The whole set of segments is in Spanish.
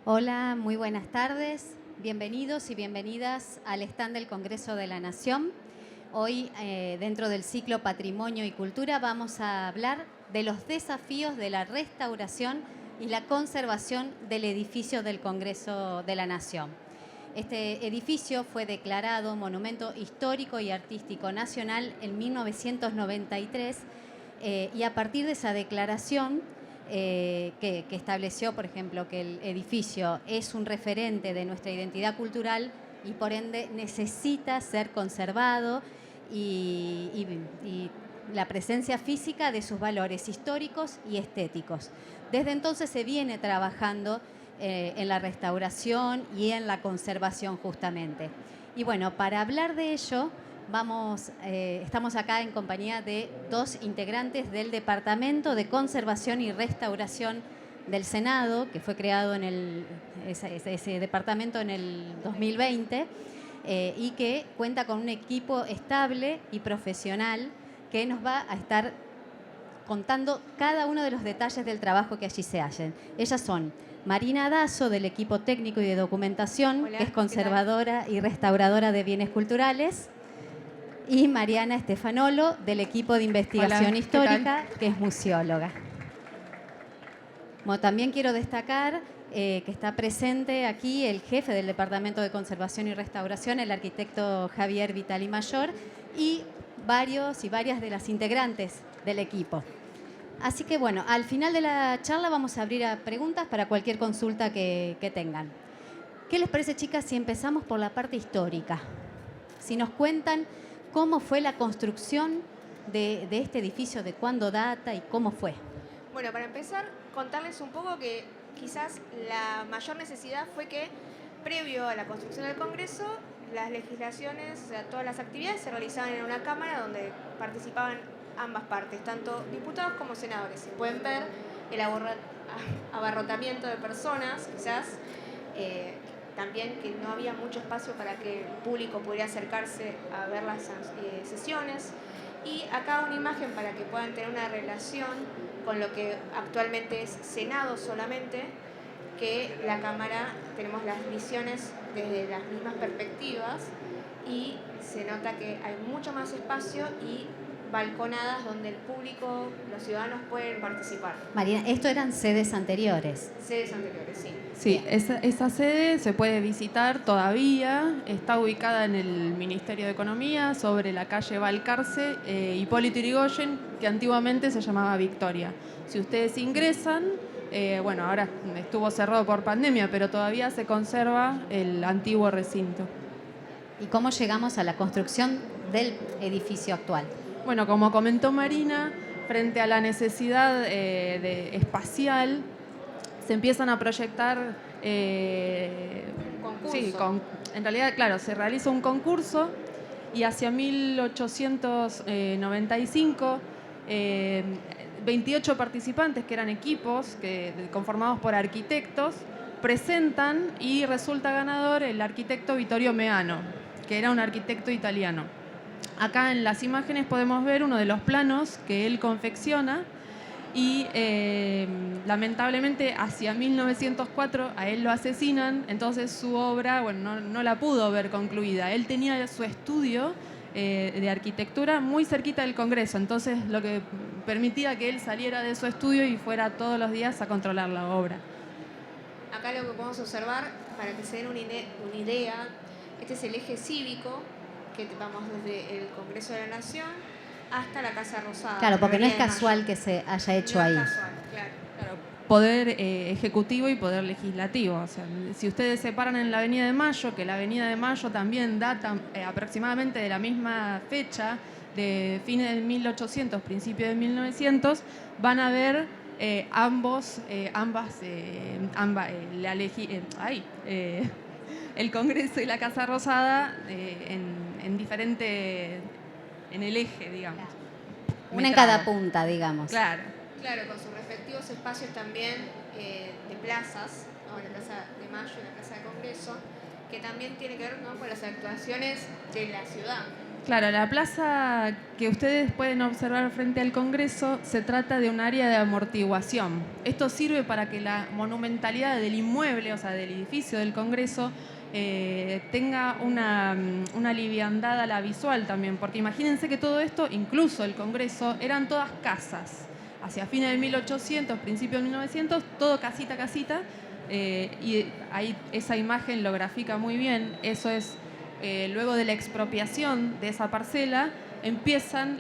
Hola, muy buenas tardes. Bienvenidos y bienvenidas al stand del Congreso de la Nación. Hoy, dentro del ciclo Patrimonio y Cultura, vamos a hablar de los desafíos de la restauración y la conservación del edificio del Congreso de la Nación. Este edificio fue declarado Monumento Histórico y Artístico Nacional en 1993 y a partir de esa declaración que estableció, por ejemplo, que el edificio es un referente de nuestra identidad cultural y por ende necesita ser conservado y la presencia física de sus valores históricos y estéticos. Desde entonces se viene trabajando en la restauración y en la conservación justamente. Y bueno, para hablar de ello, estamos acá en compañía de dos integrantes del Departamento de Conservación y Restauración del Senado, que fue creado en ese departamento en el 2020 y que cuenta con un equipo estable y profesional que nos va a estar contando cada uno de los detalles del trabajo que allí se hacen. Ellas son Marina Dazo, del equipo técnico y de documentación, Hola, que es conservadora y restauradora de bienes culturales, y Mariana Estefanolo, del equipo de investigación Hola, histórica, que es museóloga. Bueno, también quiero destacar que está presente aquí el jefe del Departamento de Conservación y Restauración, el arquitecto Javier Vitali Mayor, y varios y varias de las integrantes del equipo. Así que bueno, al final de la charla vamos a abrir a preguntas para cualquier consulta que tengan. ¿Qué les parece, chicas, si empezamos por la parte histórica? Si nos cuentan cómo fue la construcción de este edificio, de cuándo data y cómo fue. Bueno, para empezar, contarles un poco que quizás la mayor necesidad fue que, previo a la construcción del Congreso, las legislaciones, o sea, todas las actividades se realizaban en una cámara donde participaban ambas partes, tanto diputados como senadores. Se pueden ver el abarrotamiento de personas, quizás, también que no había mucho espacio para que el público pudiera acercarse a ver las sesiones. Y acá una imagen para que puedan tener una relación con lo que actualmente es Senado solamente, que la Cámara tenemos las visiones desde las mismas perspectivas y se nota que hay mucho más espacio y balconadas donde el público, los ciudadanos pueden participar. Marina, esto eran sedes anteriores. Sedes anteriores, sí. Sí, esa sede se puede visitar todavía, está ubicada en el Ministerio de Economía, sobre la calle Balcarce, Hipólito Yrigoyen, que antiguamente se llamaba Victoria. Si ustedes ingresan, bueno, ahora estuvo cerrado por pandemia, pero todavía se conserva el antiguo recinto. ¿Y cómo llegamos a la construcción del edificio actual? Bueno, como comentó Marina, frente a la necesidad espacial, se empiezan a proyectar, sí, en realidad, claro, se realiza un concurso y hacia 1895, 28 participantes, que eran equipos conformados por arquitectos, presentan y resulta ganador el arquitecto Vittorio Meano, que era un arquitecto italiano. Acá en las imágenes podemos ver uno de los planos que él confecciona y lamentablemente hacia 1904 a él lo asesinan, entonces su obra, bueno, no la pudo ver concluida. Él tenía su estudio de arquitectura muy cerquita del Congreso, entonces lo que permitía que él saliera de su estudio y fuera todos los días a controlar la obra. Acá lo que podemos observar, para que se den una idea, este es el eje cívico, que vamos desde el Congreso de la Nación hasta la Casa Rosada. Claro, porque no es casual que se haya hecho ahí. No es casual, claro. Poder ejecutivo y poder legislativo. O sea, si ustedes se paran en la Avenida de Mayo, que la Avenida de Mayo también data aproximadamente de la misma fecha, de fines de 1800, principios de 1900, van a ver el Congreso y la Casa Rosada en el eje, digamos. Una en cada punta, digamos. Claro. Claro, con sus respectivos espacios también de plazas, ¿no? La Plaza de Mayo y la Plaza de Congreso, que también tiene que ver, ¿no?, con las actuaciones de la ciudad. Claro, la plaza que ustedes pueden observar frente al Congreso se trata de un área de amortiguación. Esto sirve para que la monumentalidad del inmueble, o sea, del edificio del Congreso, tenga una liviandad a la visual también, porque imagínense que todo esto, incluso el Congreso, eran todas casas. Hacia fines del 1800, principios del 1900, todo casita a casita, y ahí esa imagen lo grafica muy bien. Eso es, luego de la expropiación de esa parcela, empiezan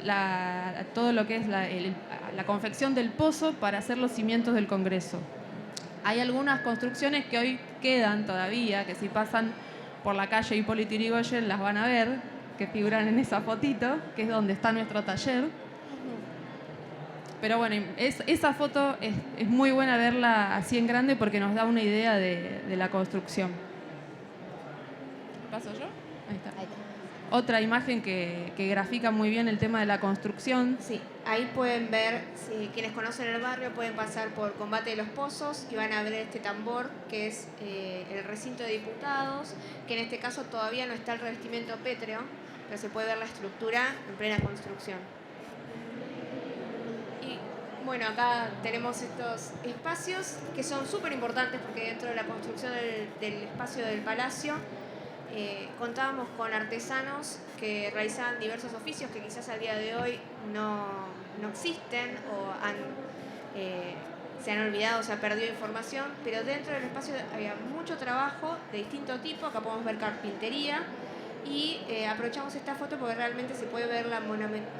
todo lo que es la confección del pozo para hacer los cimientos del Congreso. Hay algunas construcciones que hoy quedan todavía, que si pasan por la calle Hipólito Yrigoyen las van a ver, que figuran en esa fotito, que es donde está nuestro taller. Pero bueno, esa foto es muy buena verla así en grande porque nos da una idea de la construcción. ¿Paso yo? Ahí está. Ahí está. Otra imagen que grafica muy bien el tema de la construcción. Sí, ahí pueden ver, si quienes conocen el barrio pueden pasar por Combate de los Pozos y van a ver este tambor que es el recinto de diputados, que en este caso todavía no está el revestimiento pétreo, pero se puede ver la estructura en plena construcción. Y bueno, acá tenemos estos espacios que son súper importantes porque dentro de la construcción del espacio del palacio contábamos con artesanos que realizaban diversos oficios que quizás al día de hoy no existen o se han olvidado, se ha perdido información, pero dentro del espacio había mucho trabajo de distinto tipo. Acá podemos ver carpintería y aprovechamos esta foto porque realmente se puede ver la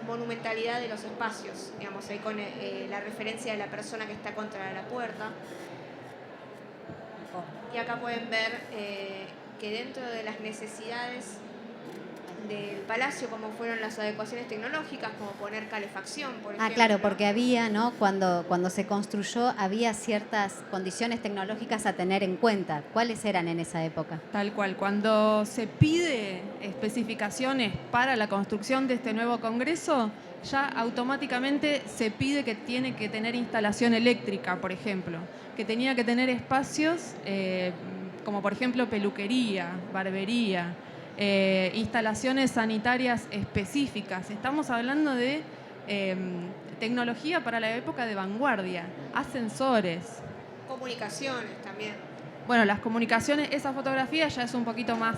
monumentalidad de los espacios, digamos, ahí con la referencia de la persona que está contra la puerta. Y acá pueden ver que dentro de las necesidades del palacio, como fueron las adecuaciones tecnológicas, como poner calefacción, por ejemplo. Ah, claro, porque había, ¿no? Cuando se construyó, había ciertas condiciones tecnológicas a tener en cuenta. ¿Cuáles eran en esa época? Tal cual, cuando se pide especificaciones para la construcción de este nuevo Congreso, ya automáticamente se pide que tiene que tener instalación eléctrica, por ejemplo, que tenía que tener espacios como por ejemplo peluquería, barbería, instalaciones sanitarias específicas. Estamos hablando de tecnología para la época de vanguardia, ascensores. Comunicaciones también. Bueno, las comunicaciones, esa fotografía ya es un poquito más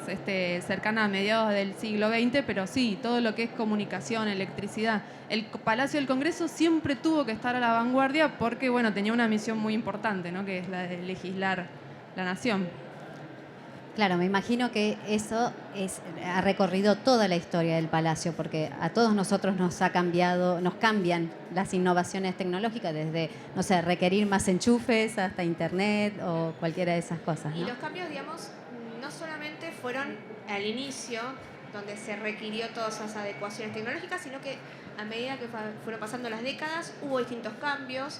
cercana a mediados del siglo XX, pero sí, todo lo que es comunicación, electricidad. El Palacio del Congreso siempre tuvo que estar a la vanguardia porque, bueno, tenía una misión muy importante, ¿no? Que es la de legislar la nación. Claro, me imagino que eso ha recorrido toda la historia del palacio, porque a todos nosotros nos cambian las innovaciones tecnológicas, desde, no sé, requerir más enchufes hasta internet o cualquiera de esas cosas, Y ¿no? los cambios, digamos, no solamente fueron al inicio, donde se requirió todas esas adecuaciones tecnológicas, sino que a medida que fueron pasando las décadas, hubo distintos cambios.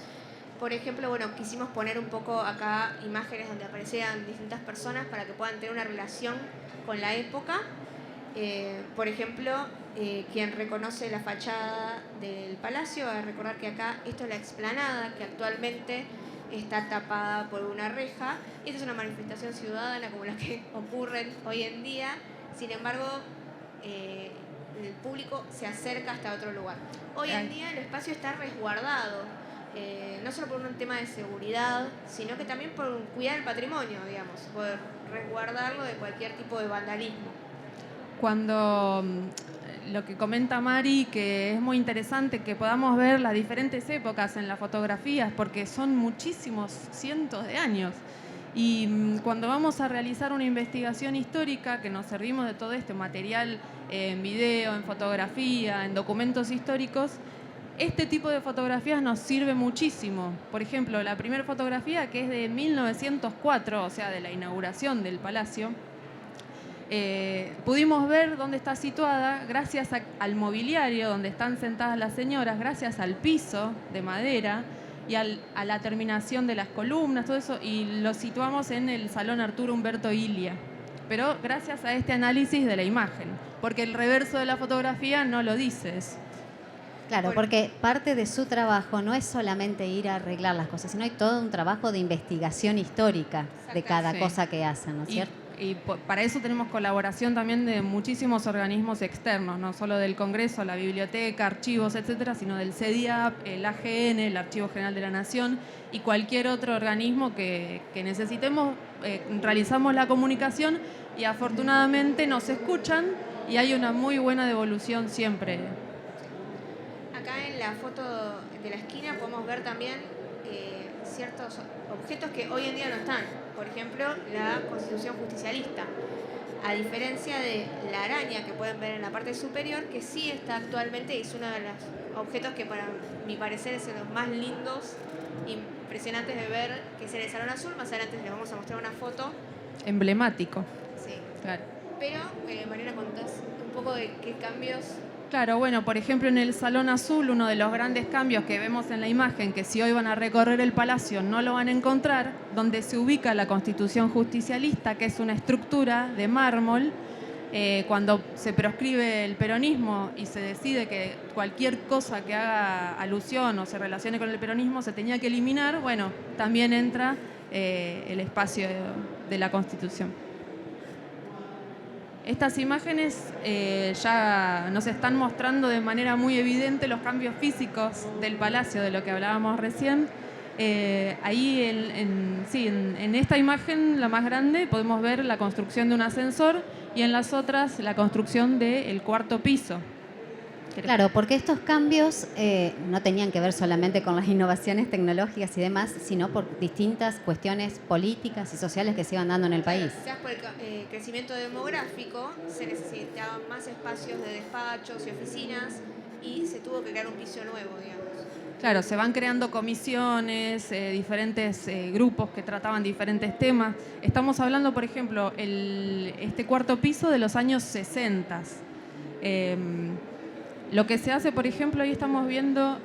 Por ejemplo, bueno, quisimos poner un poco acá imágenes donde aparecieran distintas personas para que puedan tener una relación con la época. Por ejemplo, quien reconoce la fachada del palacio va a recordar que acá esto es la explanada, que actualmente está tapada por una reja. Esta es una manifestación ciudadana como las que ocurren hoy en día. Sin embargo, el público se acerca hasta otro lugar. Hoy en día el espacio está resguardado. No solo por un tema de seguridad, sino que también por cuidar el patrimonio, digamos, poder resguardarlo de cualquier tipo de vandalismo. Cuando lo que comenta Mari, que es muy interesante que podamos ver las diferentes épocas en las fotografías, porque son muchísimos cientos de años. Y cuando vamos a realizar una investigación histórica, que nos servimos de todo este material en video, en fotografía, en documentos históricos, este tipo de fotografías nos sirve muchísimo. Por ejemplo, la primera fotografía, que es de 1904, o sea, de la inauguración del palacio, pudimos ver dónde está situada gracias al mobiliario donde están sentadas las señoras, gracias al piso de madera y a la terminación de las columnas, todo eso, y lo situamos en el Salón Arturo Humberto Ilia. Pero gracias a este análisis de la imagen, porque el reverso de la fotografía no lo dice eso. Claro, Bueno. porque parte de su trabajo no es solamente ir a arreglar las cosas, sino hay todo un trabajo de investigación histórica de cada Sí. cosa que hacen, ¿no es Y cierto? y para eso tenemos colaboración también de muchísimos organismos externos, no solo del Congreso, la biblioteca, archivos, etcétera, sino del CEDIAP, el AGN, el Archivo General de la Nación y cualquier otro organismo que necesitemos. Realizamos la comunicación y afortunadamente nos escuchan y hay una muy buena devolución siempre. Acá en la foto de la esquina podemos ver también ciertos objetos que hoy en día no están. Por ejemplo, la Constitución Justicialista. A diferencia de la araña que pueden ver en la parte superior, que sí está actualmente y es uno de los objetos que para mi parecer es de los más lindos, impresionantes de ver, que es en el Salón Azul. Más adelante les vamos a mostrar una foto. Emblemático. Sí. Claro. Pero, Mariana, contás un poco de qué cambios. Claro, bueno, por ejemplo, en el Salón Azul, uno de los grandes cambios que vemos en la imagen, que si hoy van a recorrer el Palacio no lo van a encontrar, donde se ubica la Constitución Justicialista, que es una estructura de mármol. Cuando se proscribe el peronismo y se decide que cualquier cosa que haga alusión o se relacione con el peronismo se tenía que eliminar, bueno, también entra el espacio de la Constitución. Estas imágenes ya nos están mostrando de manera muy evidente los cambios físicos del Palacio, de lo que hablábamos recién. Ahí en esta imagen, la más grande, podemos ver la construcción de un ascensor y en las otras la construcción del cuarto piso. Claro, porque estos cambios no tenían que ver solamente con las innovaciones tecnológicas y demás, sino por distintas cuestiones políticas y sociales que se iban dando en el país. Quizás por el crecimiento demográfico se necesitaban más espacios de despachos y oficinas y se tuvo que crear un piso nuevo, digamos. Claro, se van creando comisiones, diferentes grupos que trataban diferentes temas. Estamos hablando, por ejemplo, este cuarto piso de los años 60. Lo que se hace, por ejemplo, ahí estamos viendo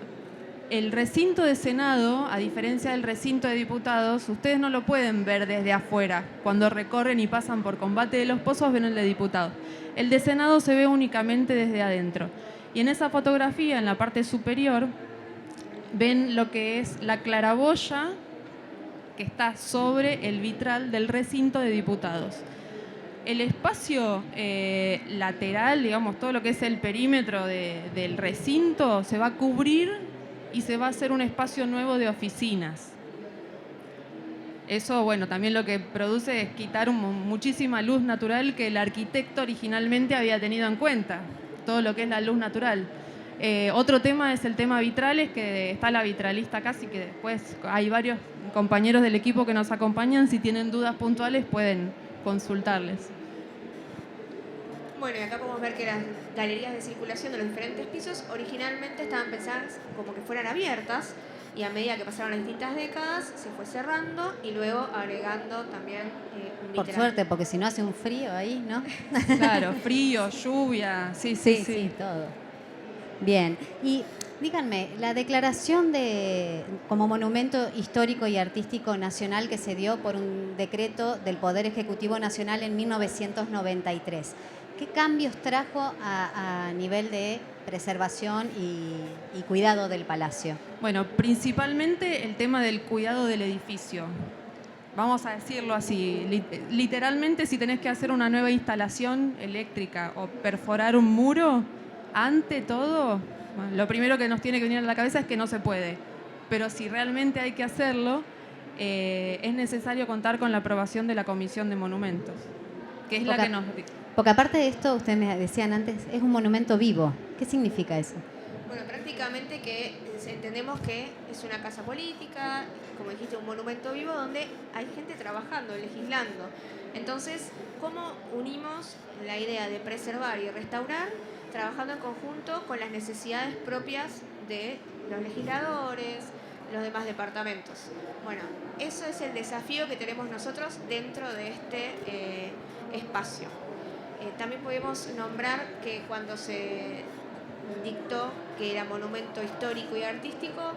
el recinto de Senado, a diferencia del recinto de diputados, ustedes no lo pueden ver desde afuera. Cuando recorren y pasan por Combate de los Pozos ven el de diputados. El de Senado se ve únicamente desde adentro. Y en esa fotografía, en la parte superior, ven lo que es la claraboya que está sobre el vitral del recinto de diputados. El espacio lateral, digamos, todo lo que es el perímetro del recinto, se va a cubrir y se va a hacer un espacio nuevo de oficinas. Eso, bueno, también lo que produce es quitar muchísima luz natural que el arquitecto originalmente había tenido en cuenta, todo lo que es la luz natural. Otro tema es el tema vitrales, que está la vitralista acá, así que después hay varios compañeros del equipo que nos acompañan. Si tienen dudas puntuales pueden consultarles. Bueno, y acá podemos ver que las galerías de circulación de los diferentes pisos originalmente estaban pensadas como que fueran abiertas y a medida que pasaron las distintas décadas se fue cerrando y luego agregando también un vitral. Por suerte, porque si no hace un frío ahí, ¿no? Claro, frío, lluvia, sí. Todo. Bien, y díganme, la declaración como monumento histórico y artístico nacional que se dio por un decreto del Poder Ejecutivo Nacional en 1993, ¿qué cambios trajo a nivel de preservación y cuidado del palacio? Bueno, principalmente el tema del cuidado del edificio. Vamos a decirlo así, literalmente si tenés que hacer una nueva instalación eléctrica o perforar un muro, ante todo, bueno, lo primero que nos tiene que venir a la cabeza es que no se puede. Pero si realmente hay que hacerlo, es necesario contar con la aprobación de la Comisión de Monumentos, que es la que nos... Porque aparte de esto, ustedes me decían antes, es un monumento vivo. ¿Qué significa eso? Bueno, prácticamente que entendemos que es una casa política, como dijiste, un monumento vivo donde hay gente trabajando, legislando. Entonces, ¿cómo unimos la idea de preservar y restaurar trabajando en conjunto con las necesidades propias de los legisladores, los demás departamentos? Bueno, eso es el desafío que tenemos nosotros dentro de este espacio. También podemos nombrar que cuando se dictó que era monumento histórico y artístico,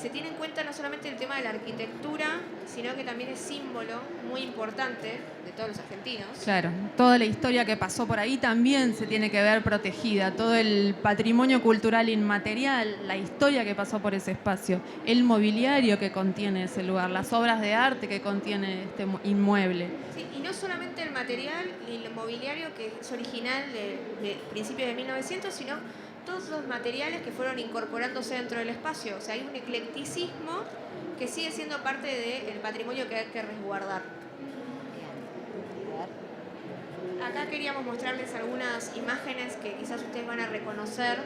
se tiene en cuenta no solamente el tema de la arquitectura, sino que también es símbolo muy importante de todos los argentinos. Claro, toda la historia que pasó por ahí también se tiene que ver protegida, todo el patrimonio cultural inmaterial, la historia que pasó por ese espacio, el mobiliario que contiene ese lugar, las obras de arte que contiene este inmueble. Sí, y no solamente el material y el mobiliario que es original de principios de 1900, sino todos los materiales que fueron incorporándose dentro del espacio. O sea, hay un eclecticismo que sigue siendo parte del patrimonio que hay que resguardar. Acá queríamos mostrarles algunas imágenes que quizás ustedes van a reconocer.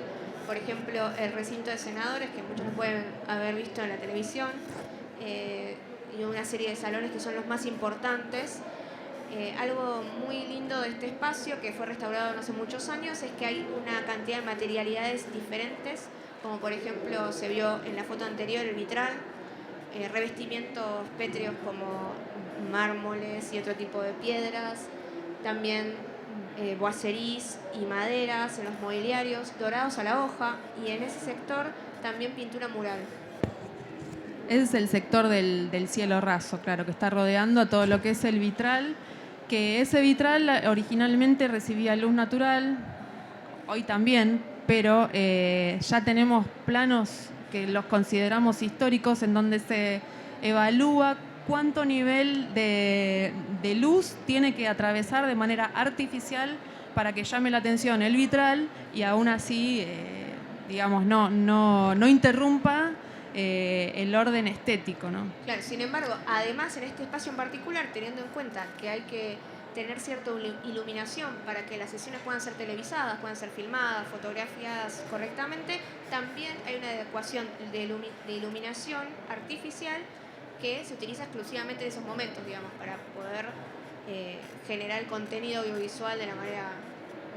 Por ejemplo, el recinto de senadores, que muchos lo pueden haber visto en la televisión, y una serie de salones que son los más importantes. Algo muy lindo de este espacio, que fue restaurado no hace muchos años, es que hay una cantidad de materialidades diferentes, como por ejemplo se vio en la foto anterior el vitral, revestimientos pétreos como mármoles y otro tipo de piedras, también boiseries y maderas en los mobiliarios, dorados a la hoja, y en ese sector también pintura mural. Ese es el sector del cielo raso, claro, que está rodeando a todo lo que es el vitral, que ese vitral originalmente recibía luz natural, hoy también, pero ya tenemos planos que los consideramos históricos en donde se evalúa cuánto nivel de luz tiene que atravesar de manera artificial para que llame la atención el vitral y aún así, digamos, no interrumpa el orden estético, ¿no? Claro, sin embargo, además en este espacio en particular, teniendo en cuenta que hay que tener cierta iluminación para que las sesiones puedan ser televisadas, puedan ser filmadas, fotografiadas correctamente, también hay una adecuación de iluminación artificial que se utiliza exclusivamente en esos momentos, digamos, para poder generar el contenido audiovisual de la manera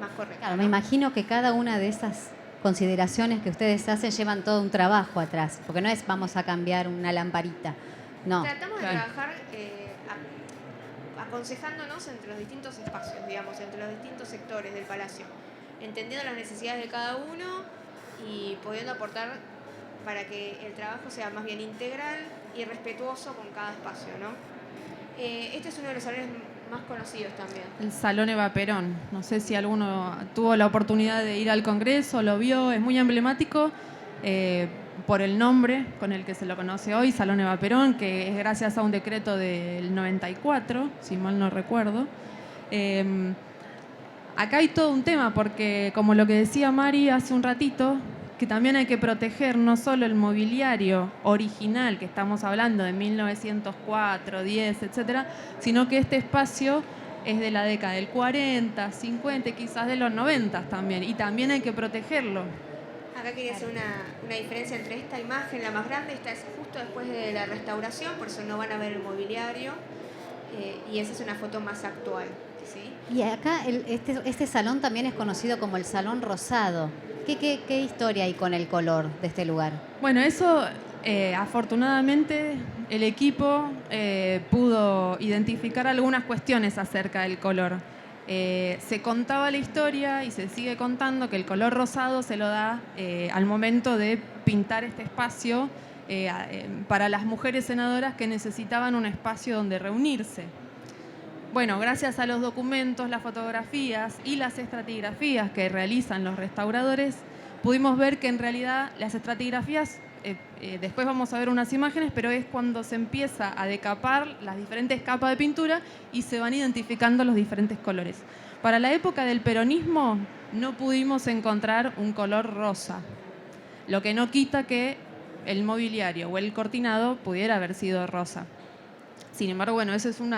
más correcta. Claro, ¿no? me imagino que cada una de esas consideraciones que ustedes hacen llevan todo un trabajo atrás, porque no es vamos a cambiar una lamparita, no. Tratamos de Claro. trabajar aconsejándonos entre los distintos espacios, digamos, entre los distintos sectores del palacio, entendiendo las necesidades de cada uno y pudiendo aportar para que el trabajo sea más bien integral y respetuoso con cada espacio, ¿no? Este es uno de los salones más conocidos también. El Salón Eva Perón. No sé si alguno tuvo la oportunidad de ir al Congreso, lo vio, es muy emblemático por el nombre con el que se lo conoce hoy, Salón Eva Perón, que es gracias a un decreto del 94, si mal no recuerdo. Acá hay todo un tema porque, como lo que decía Mari hace un ratito, que también hay que proteger no solo el mobiliario original, que estamos hablando de 1904, 10, etcétera, sino que este espacio es de la década del 40, 50, quizás de los 90 también, y también hay que protegerlo. Acá quería hacer una diferencia entre esta imagen, la más grande, esta es justo después de la restauración, por eso no van a ver el mobiliario, y esa es una foto más actual, ¿sí? Y acá este salón también es conocido como el Salón Rosado. ¿Qué historia hay con el color de este lugar? Bueno, eso afortunadamente el equipo pudo identificar algunas cuestiones acerca del color. Se contaba la historia y se sigue contando que el color rosado se lo da al momento de pintar este espacio para las mujeres senadoras que necesitaban un espacio donde reunirse. Bueno, gracias a los documentos, las fotografías y las estratigrafías que realizan los restauradores, pudimos ver que en realidad las estratigrafías, después vamos a ver unas imágenes, pero es cuando se empieza a decapar las diferentes capas de pintura y se van identificando los diferentes colores. Para la época del peronismo no pudimos encontrar un color rosa, lo que no quita que el mobiliario o el cortinado pudiera haber sido rosa. Sin embargo, bueno, eso es un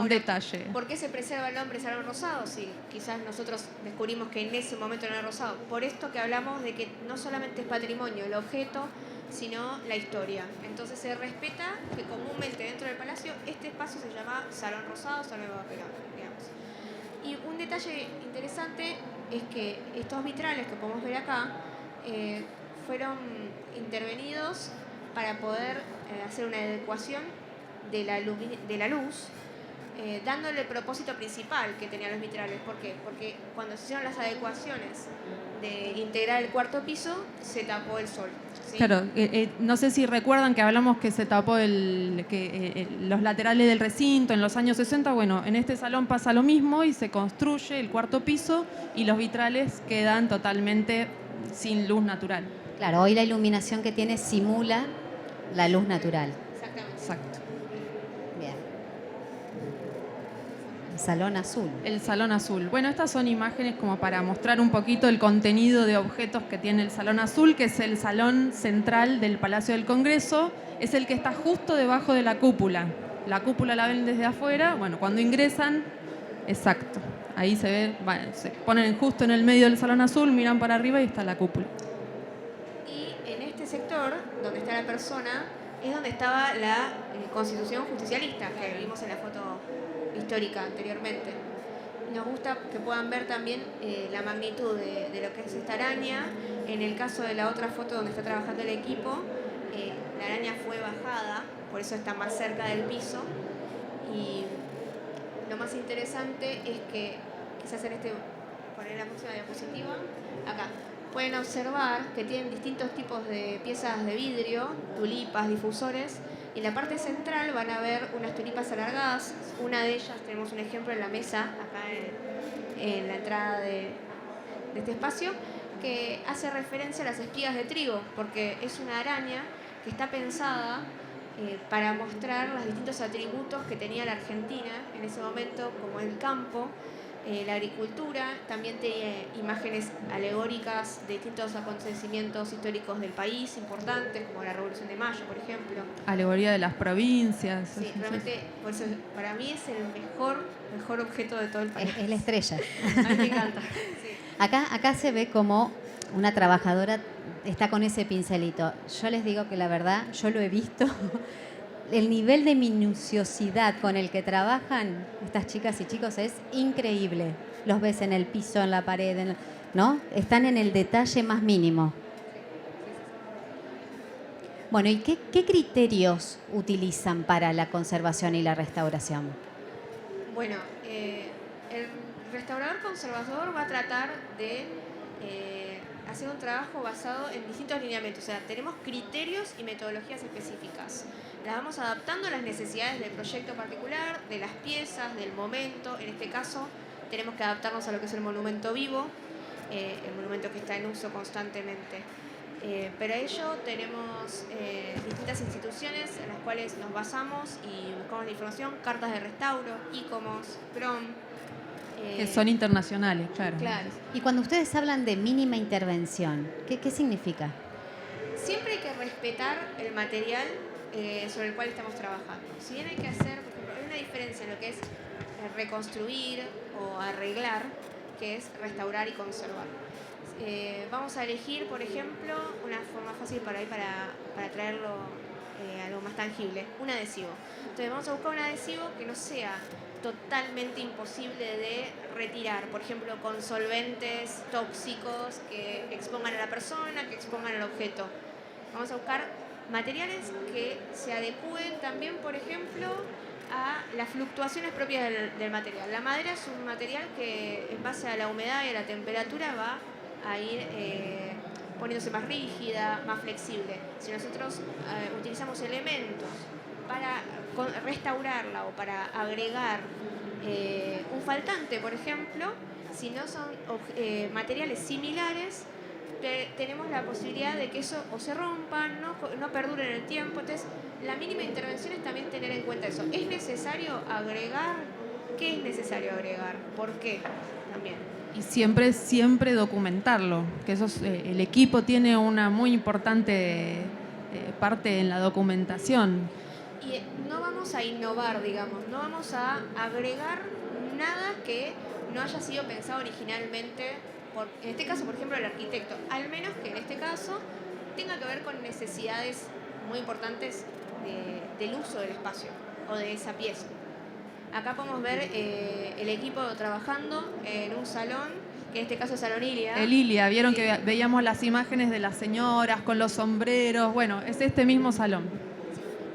detalle. ¿Por qué se preserva el nombre Salón Rosado? Si quizás nosotros descubrimos que en ese momento no era rosado. Por esto que hablamos de que no solamente es patrimonio el objeto, sino la historia. Entonces se respeta que comúnmente dentro del palacio este espacio se llama Salón Rosado, Salón Eva Perón, digamos. Y un detalle interesante es que estos vitrales que podemos ver acá fueron intervenidos para poder hacer una adecuación de la luz, dándole el propósito principal que tenían los vitrales. ¿Por qué? Porque cuando se hicieron las adecuaciones de integrar el cuarto piso, se tapó el sol. ¿Sí? Claro, no sé si recuerdan que hablamos que se tapó los laterales del recinto en los años 60. Bueno, en este salón pasa lo mismo y se construye el cuarto piso y los vitrales quedan totalmente sin luz natural. Claro, hoy la iluminación que tiene simula la luz natural. Exactamente. Exacto. Bien. El salón azul. El salón azul. Bueno, estas son imágenes como para mostrar un poquito el contenido de objetos que tiene el salón azul, que es el salón central del Palacio del Congreso. Es el que está justo debajo de la cúpula. La cúpula la ven desde afuera. Bueno, cuando ingresan, exacto. Ahí se ve, bueno, se ponen justo en el medio del salón azul, miran para arriba y está la cúpula. Y en este sector, donde está la persona, es donde estaba la Constitución Justicialista, que vimos en la foto histórica anteriormente. Nos gusta que puedan ver también la magnitud de lo que es esta araña. En el caso de la otra foto donde está trabajando el equipo, la araña fue bajada, por eso está más cerca del piso. Y lo más interesante es que, quizás poner la próxima diapositiva, acá, pueden observar que tienen distintos tipos de piezas de vidrio, tulipas, difusores, y en la parte central van a ver unas tulipas alargadas. Una de ellas, tenemos un ejemplo en la mesa, acá en la entrada de este espacio, que hace referencia a las espigas de trigo, porque es una araña que está pensada para mostrar los distintos atributos que tenía la Argentina en ese momento, como el campo, la agricultura. También tiene imágenes alegóricas de distintos acontecimientos históricos del país importantes, como la Revolución de Mayo, por ejemplo. Alegoría de las provincias. Sí, realmente, por eso, para mí es el mejor objeto de todo el país. Es la estrella. A mí me encanta. Sí. Acá se ve como una trabajadora está con ese pincelito. Yo les digo que la verdad, yo lo he visto. El nivel de minuciosidad con el que trabajan estas chicas y chicos es increíble. Los ves en el piso, en la pared, ¿no? Están en el detalle más mínimo. Bueno, ¿y qué criterios utilizan para la conservación y la restauración? Bueno, el restaurador conservador va a tratar de hacer un trabajo basado en distintos lineamientos. O sea, tenemos criterios y metodologías específicas. Las vamos adaptando a las necesidades del proyecto particular, de las piezas, del momento. En este caso, tenemos que adaptarnos a lo que es el monumento vivo, el monumento que está en uso constantemente. Para ello tenemos distintas instituciones en las cuales nos basamos y buscamos la información, cartas de restauro, ICOMOS, PROM. Que son internacionales, claro. Claro. Y cuando ustedes hablan de mínima intervención, ¿qué significa? Siempre hay que respetar el material sobre el cual estamos trabajando. Si bien hay que hacer, por ejemplo, hay una diferencia en lo que es reconstruir o arreglar, que es restaurar y conservar. Vamos a elegir, por ejemplo, una forma fácil para traerlo algo más tangible, un adhesivo. Entonces vamos a buscar un adhesivo que no sea totalmente imposible de retirar, por ejemplo, con solventes tóxicos que expongan a la persona, que expongan al objeto. Vamos a buscar materiales que se adecúen también, por ejemplo, a las fluctuaciones propias del material. La madera es un material que, en base a la humedad y a la temperatura, va a ir poniéndose más rígida, más flexible. Si nosotros utilizamos elementos para restaurarla o para agregar un faltante, por ejemplo, si no son materiales similares, tenemos la posibilidad de que eso o se rompa, no perdure en el tiempo. Entonces, la mínima intervención es también tener en cuenta eso. ¿Es necesario agregar? ¿Qué es necesario agregar? ¿Por qué? También. Y siempre documentarlo, que eso el equipo tiene una muy importante parte en la documentación. Y no vamos a innovar, digamos, no vamos a agregar nada que no haya sido pensado originalmente, en este caso, por ejemplo, el arquitecto, al menos que en este caso tenga que ver con necesidades muy importantes del uso del espacio o de esa pieza. Acá podemos ver el equipo trabajando en un salón, que en este caso es Salón Ilia. El Ilia, vieron que veíamos las imágenes de las señoras con los sombreros. Bueno, es este mismo salón.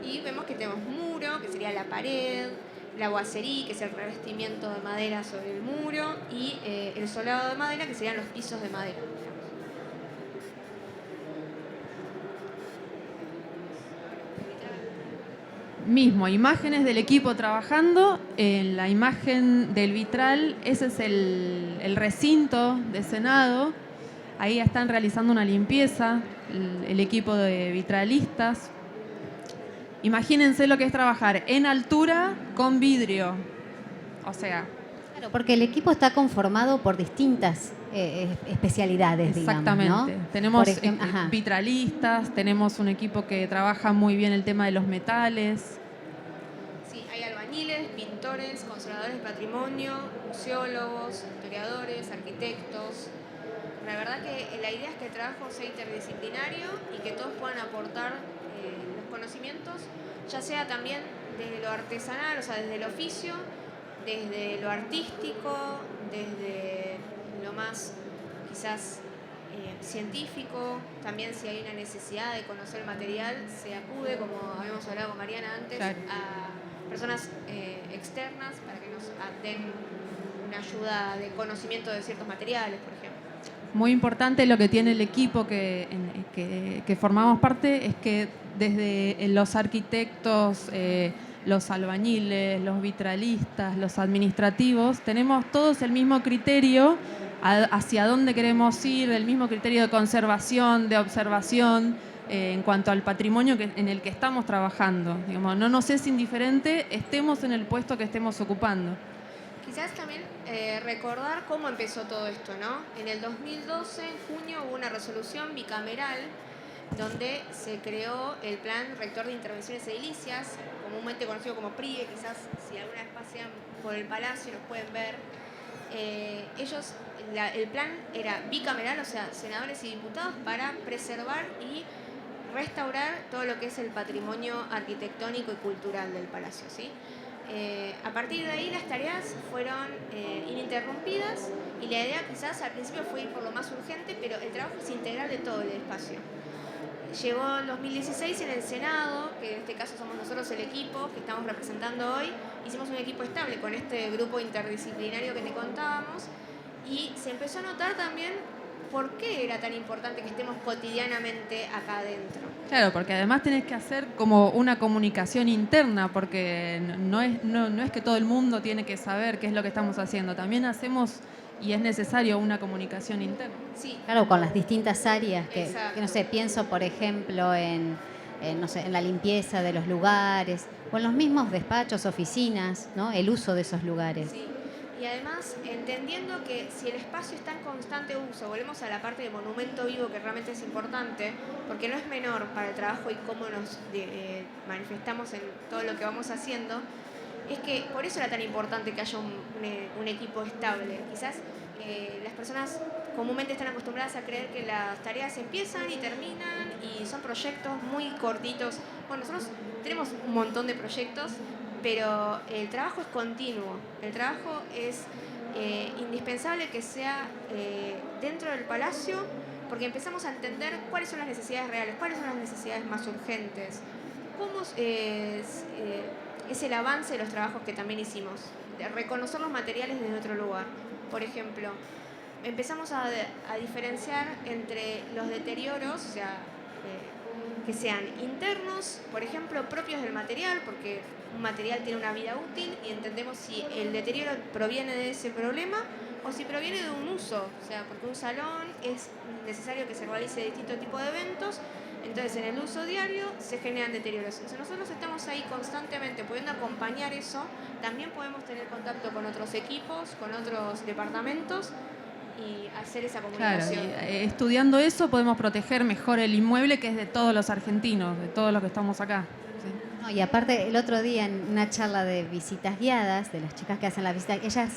Y vemos que tenemos muro, que sería la pared, la boiserie, que es el revestimiento de madera sobre el muro, y el solado de madera, que serían los pisos de madera. mismo, imágenes del equipo trabajando. En la imagen del vitral, ese es el recinto de Senado. Ahí están realizando una limpieza, el equipo de vitralistas. Imagínense lo que es trabajar en altura con vidrio. O sea, Claro, porque el equipo está conformado por distintas especialidades, exactamente. digamos, ¿no? Tenemos Por ajá. vitralistas, tenemos un equipo que trabaja muy bien el tema de los metales. Sí, hay albañiles, pintores, conservadores de patrimonio, museólogos, historiadores, arquitectos. La verdad que la idea es que el trabajo sea interdisciplinario y que todos puedan aportar los conocimientos, ya sea también desde lo artesanal, o sea, desde el oficio, desde lo artístico, desde lo más quizás científico. También si hay una necesidad de conocer el material, se acude, como habíamos hablado con Mariana antes, Claro. a personas externas para que nos den una ayuda de conocimiento de ciertos materiales, por ejemplo. Muy importante lo que tiene el equipo que formamos parte es que desde los arquitectos, los albañiles, los vitralistas, los administrativos, tenemos todos el mismo criterio hacia dónde queremos ir, el mismo criterio de conservación, de observación, en cuanto al patrimonio en el que estamos trabajando. Digamos, no nos es indiferente, estemos en el puesto que estemos ocupando. Quizás también recordar cómo empezó todo esto, ¿no? En el 2012, en junio, hubo una resolución bicameral donde se creó el Plan Rector de Intervenciones Edilicias, comúnmente conocido como PRIE. Quizás si alguna vez pasean por el Palacio nos pueden ver. El plan era bicameral, o sea, senadores y diputados, para preservar y restaurar todo lo que es el patrimonio arquitectónico y cultural del Palacio, ¿sí? A partir de ahí las tareas fueron ininterrumpidas y la idea quizás al principio fue ir por lo más urgente, pero el trabajo es integral de todo el espacio. Llegó el 2016 en el Senado, que en este caso somos nosotros el equipo que estamos representando hoy. Hicimos un equipo estable con este grupo interdisciplinario que te contábamos y se empezó a notar también por qué era tan importante que estemos cotidianamente acá adentro. Claro, porque además tenés que hacer como una comunicación interna, porque no es que todo el mundo tiene que saber qué es lo que estamos haciendo. También hacemos y es necesario una comunicación interna. Sí. Claro, con las distintas áreas que no sé, Exacto. pienso por ejemplo no sé, en la limpieza de los lugares o en los mismos despachos, oficinas, ¿no? El uso de esos lugares. Sí. Y además, entendiendo que si el espacio está en constante uso, volvemos a la parte de monumento vivo que realmente es importante, porque no es menor para el trabajo y cómo nos manifestamos en todo lo que vamos haciendo, es que por eso era tan importante que haya un equipo estable. Quizás las personas comúnmente están acostumbradas a creer que las tareas empiezan y terminan y son proyectos muy cortitos. Bueno, nosotros tenemos un montón de proyectos, pero el trabajo es continuo. El trabajo es indispensable que sea dentro del Palacio, porque empezamos a entender cuáles son las necesidades reales, cuáles son las necesidades más urgentes, cómo es el avance de los trabajos que también hicimos, de reconocer los materiales desde otro lugar. Por ejemplo, empezamos a diferenciar entre los deterioros, o sea, que sean internos, por ejemplo, propios del material, porque un material tiene una vida útil y entendemos si el deterioro proviene de ese problema o si proviene de un uso, o sea, porque un salón es necesario que se realice distinto tipo de eventos, entonces en el uso diario se generan deterioros. Entonces nosotros estamos ahí constantemente pudiendo acompañar eso, también podemos tener contacto con otros equipos, con otros departamentos y hacer esa comunicación. Claro, y estudiando eso podemos proteger mejor el inmueble, que es de todos los argentinos, de todos los que estamos acá. ¿Sí? No, y aparte, el otro día en una charla de visitas guiadas, de las chicas que hacen la visita, ellas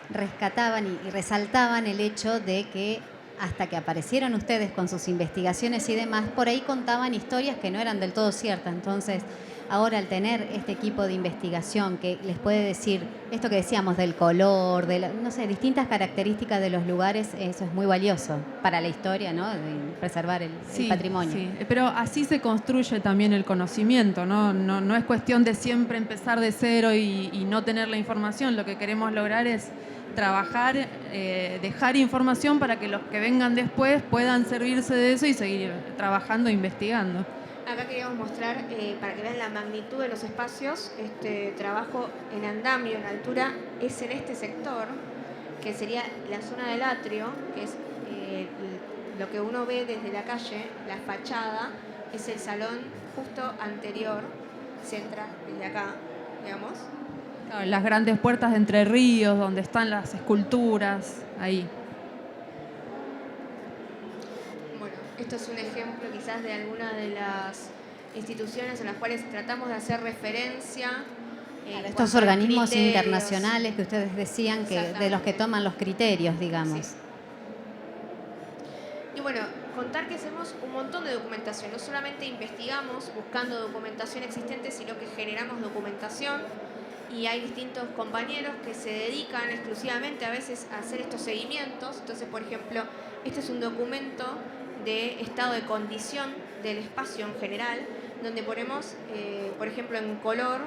rescataban y resaltaban el hecho de que hasta que aparecieron ustedes con sus investigaciones y demás, por ahí contaban historias que no eran del todo ciertas. Entonces, ahora al tener este equipo de investigación que les puede decir esto que decíamos del color, no sé, distintas características de los lugares, eso es muy valioso para la historia, ¿no? De preservar el patrimonio. Sí, pero así se construye también el conocimiento, ¿no? No es cuestión de siempre empezar de cero y no tener la información. Lo que queremos lograr es trabajar, dejar información para que los que vengan después puedan servirse de eso y seguir trabajando e investigando. Acá queríamos mostrar, para que vean la magnitud de los espacios, este trabajo en andamio, en altura, es en este sector, que sería la zona del atrio, que es lo que uno ve desde la calle, la fachada, es el salón justo anterior, se entra desde acá, digamos. Claro, las grandes puertas de Entre Ríos, donde están las esculturas, ahí. Bueno, esto es un ejemplo quizás de alguna de las instituciones en las cuales tratamos de hacer referencia. Estos organismos criterios internacionales que ustedes decían, que de los que toman los criterios, digamos. Sí. Y bueno, contar que hacemos un montón de documentación. No solamente investigamos buscando documentación existente, sino que generamos documentación. Y hay distintos compañeros que se dedican exclusivamente a veces a hacer estos seguimientos. Entonces, por ejemplo, este es un documento de estado de condición del espacio en general, donde ponemos, por ejemplo, en color,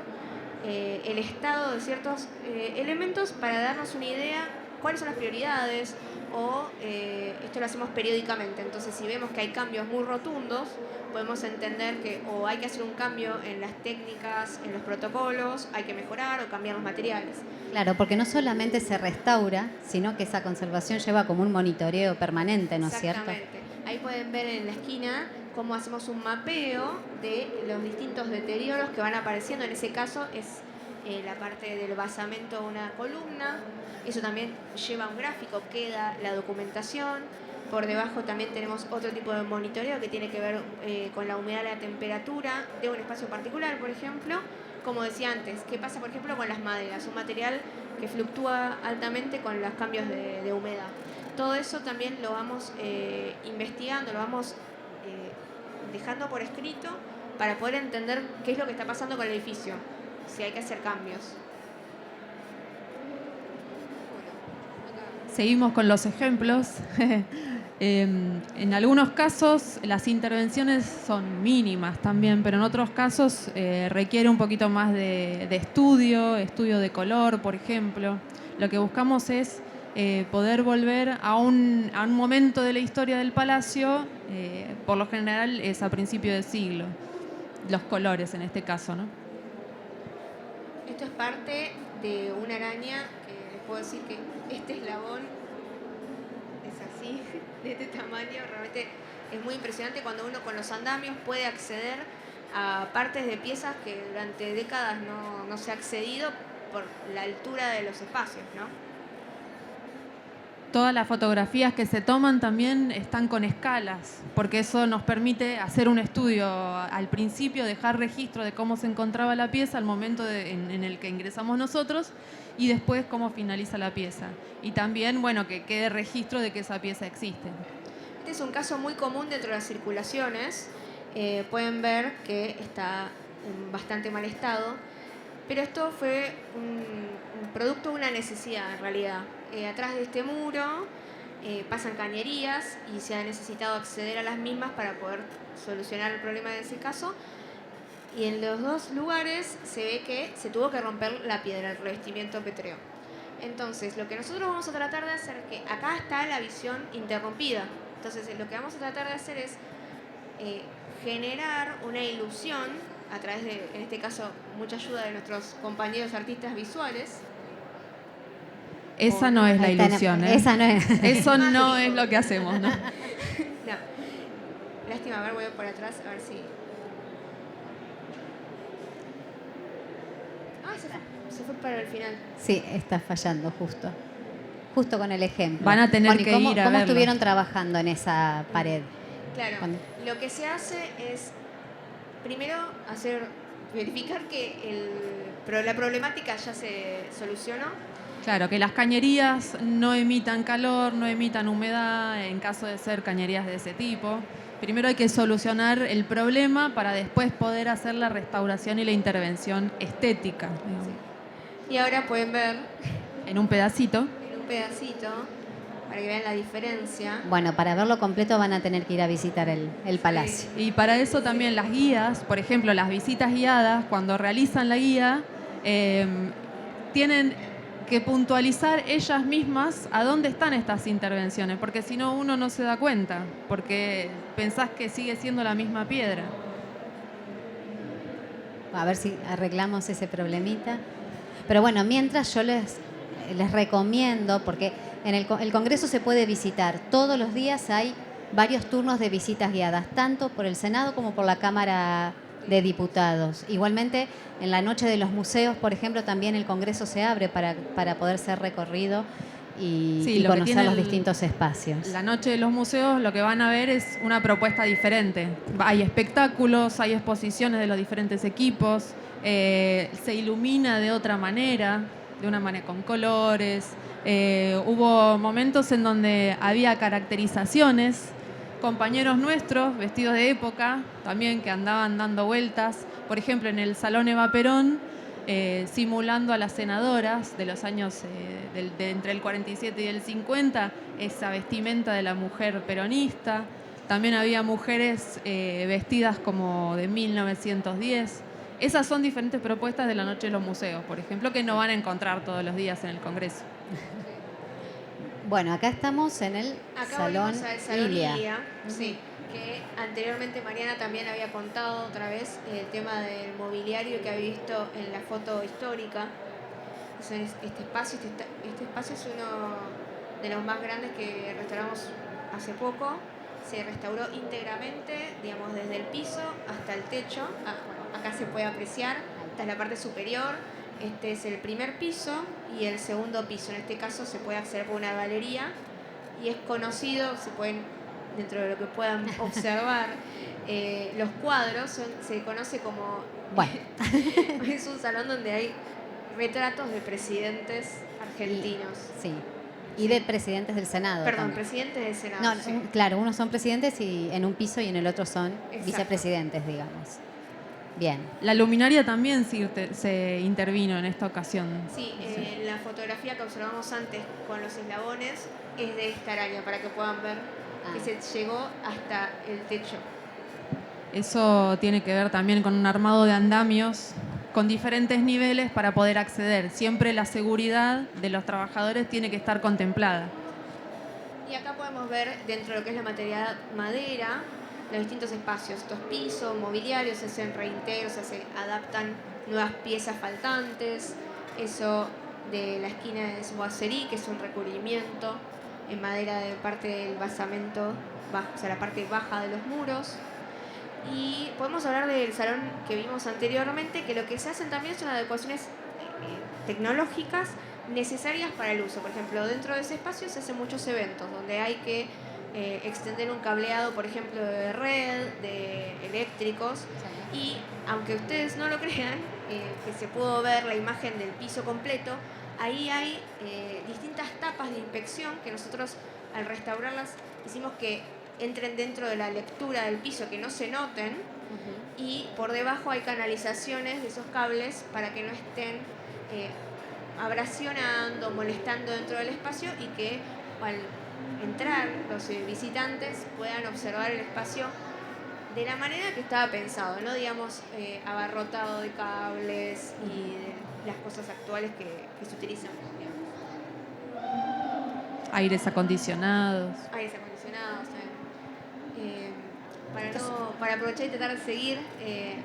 el estado de ciertos elementos para darnos una idea cuáles son las prioridades, o esto lo hacemos periódicamente. Entonces, si vemos que hay cambios muy rotundos, podemos entender que o hay que hacer un cambio en las técnicas, en los protocolos, hay que mejorar o cambiar los materiales. Claro, porque no solamente se restaura, sino que esa conservación lleva como un monitoreo permanente, ¿no es cierto? Exactamente. Ahí pueden ver en la esquina cómo hacemos un mapeo de los distintos deterioros que van apareciendo. En ese caso es la parte del basamento de una columna. Eso también lleva un gráfico, queda la documentación. Por debajo también tenemos otro tipo de monitoreo que tiene que ver con la humedad y la temperatura de un espacio particular, por ejemplo. Como decía antes, ¿qué pasa, por ejemplo, con las maderas? Un material que fluctúa altamente con los cambios de humedad. Todo eso también lo vamos investigando, lo vamos dejando por escrito para poder entender qué es lo que está pasando con el edificio, si hay que hacer cambios. Seguimos con los ejemplos. En algunos casos las intervenciones son mínimas también, pero en otros casos requiere un poquito más de estudio de color, por ejemplo. Lo que buscamos es poder volver a un momento de la historia del palacio, por lo general es a principio de siglo, los colores en este caso, ¿no? Esto es parte de una araña, que les puedo decir que este eslabón es así, de este tamaño, realmente es muy impresionante cuando uno con los andamios puede acceder a partes de piezas que durante décadas no se ha accedido por la altura de los espacios, ¿no? Todas las fotografías que se toman también están con escalas, porque eso nos permite hacer un estudio al principio, dejar registro de cómo se encontraba la pieza al momento en el que ingresamos nosotros y después cómo finaliza la pieza. Y también, bueno, que quede registro de que esa pieza existe. Este es un caso muy común dentro de las circulaciones. Pueden ver que está en bastante mal estado, pero esto fue un producto de una necesidad en realidad. Atrás de este muro pasan cañerías y se ha necesitado acceder a las mismas para poder solucionar el problema de ese caso. Y en los dos lugares se ve que se tuvo que romper la piedra, el revestimiento pétreo. Entonces, lo que nosotros vamos a tratar de hacer es que acá está la visión interrumpida. Entonces, lo que vamos a tratar de hacer es generar una ilusión a través de, en este caso, mucha ayuda de nuestros compañeros artistas visuales. Esa no es la ilusión, ¿eh? Esa no es. Eso no es lo que hacemos, ¿no? No. Lástima, a ver, voy por atrás, a ver si... Se fue para el final. Sí, está fallando justo con el ejemplo. Van a tener Bueno, que ¿cómo, ir a ¿Cómo verlo? estuvieron trabajando en esa pared? Claro, lo que se hace es primero verificar que la problemática ya se solucionó. Claro, que las cañerías no emitan calor, no emitan humedad en caso de ser cañerías de ese tipo. Primero hay que solucionar el problema para después poder hacer la restauración y la intervención estética. Y ahora pueden ver En un pedacito. para que vean la diferencia. Bueno, para verlo completo van a tener que ir a visitar el palacio. Y para eso también las guías, por ejemplo, las visitas guiadas, cuando realizan la guía, tienen que puntualizar ellas mismas a dónde están estas intervenciones, porque si no uno no se da cuenta, porque pensás que sigue siendo la misma piedra. A ver si arreglamos ese problemita. Pero bueno, mientras yo les recomiendo, porque el Congreso se puede visitar. Todos los días hay varios turnos de visitas guiadas, tanto por el Senado como por la Cámara de Diputados. Igualmente, en la noche de los museos, por ejemplo, también el Congreso se abre para poder ser recorrido y conocer los distintos espacios. La noche de los museos lo que van a ver es una propuesta diferente. Hay espectáculos, hay exposiciones de los diferentes equipos, se ilumina de otra manera, de una manera con colores. Hubo momentos en donde había caracterizaciones, compañeros nuestros vestidos de época también que andaban dando vueltas, por ejemplo en el Salón Eva Perón, simulando a las senadoras de los años entre el 47 y el 50, esa vestimenta de la mujer peronista. También había mujeres vestidas como de 1910. Esas son diferentes propuestas de la Noche de los Museos, por ejemplo, que no van a encontrar todos los días en el Congreso. Bueno, acá estamos en el Salón Ilia. Sí, que anteriormente Mariana también había contado otra vez el tema del mobiliario que había visto en la foto histórica. Este espacio es uno de los más grandes que restauramos hace poco. Se restauró íntegramente, digamos, desde el piso hasta el techo. Bueno, acá se puede apreciar, esta es la parte superior. Este es el primer piso y el segundo piso. En este caso se puede acceder por una galería y es conocido, se pueden, dentro de lo que puedan observar, los cuadros, se conoce como... Bueno. Es un salón donde hay retratos de presidentes argentinos. Sí. Y de presidentes del Senado. Perdón, también. presidentes del Senado. No, sí. claro, unos son presidentes y en un piso y en el otro son Exacto. vicepresidentes, digamos. Bien. La luminaria también se intervino en esta ocasión. Sí, la fotografía que observamos antes con los eslabones es de esta araña, para que puedan ver que se llegó hasta el techo. Eso tiene que ver también con un armado de andamios con diferentes niveles para poder acceder. Siempre la seguridad de los trabajadores tiene que estar contemplada. Y acá podemos ver, dentro de lo que es la material madera, los distintos espacios. Estos pisos, mobiliarios, se hacen reintegros, se adaptan nuevas piezas faltantes. Eso de la esquina es boiserie, que es un recubrimiento en madera de parte del basamento, o sea, la parte baja de los muros. Y podemos hablar del salón que vimos anteriormente, que lo que se hacen también son adecuaciones tecnológicas necesarias para el uso. Por ejemplo, dentro de ese espacio se hacen muchos eventos donde hay que extender un cableado, por ejemplo, de red, de eléctricos. Y aunque ustedes no lo crean, que se pudo ver la imagen del piso completo, ahí hay distintas tapas de inspección que nosotros al restaurarlas hicimos que entren dentro de la lectura del piso, que no se noten, y por debajo hay canalizaciones de esos cables para que no estén abrasionando, molestando dentro del espacio, y que al entrar los visitantes puedan observar el espacio de la manera que estaba pensado, no digamos abarrotado de cables y de las cosas actuales que se utilizan. Aires acondicionados. Aires acondicionados. Para aprovechar y tratar de seguir,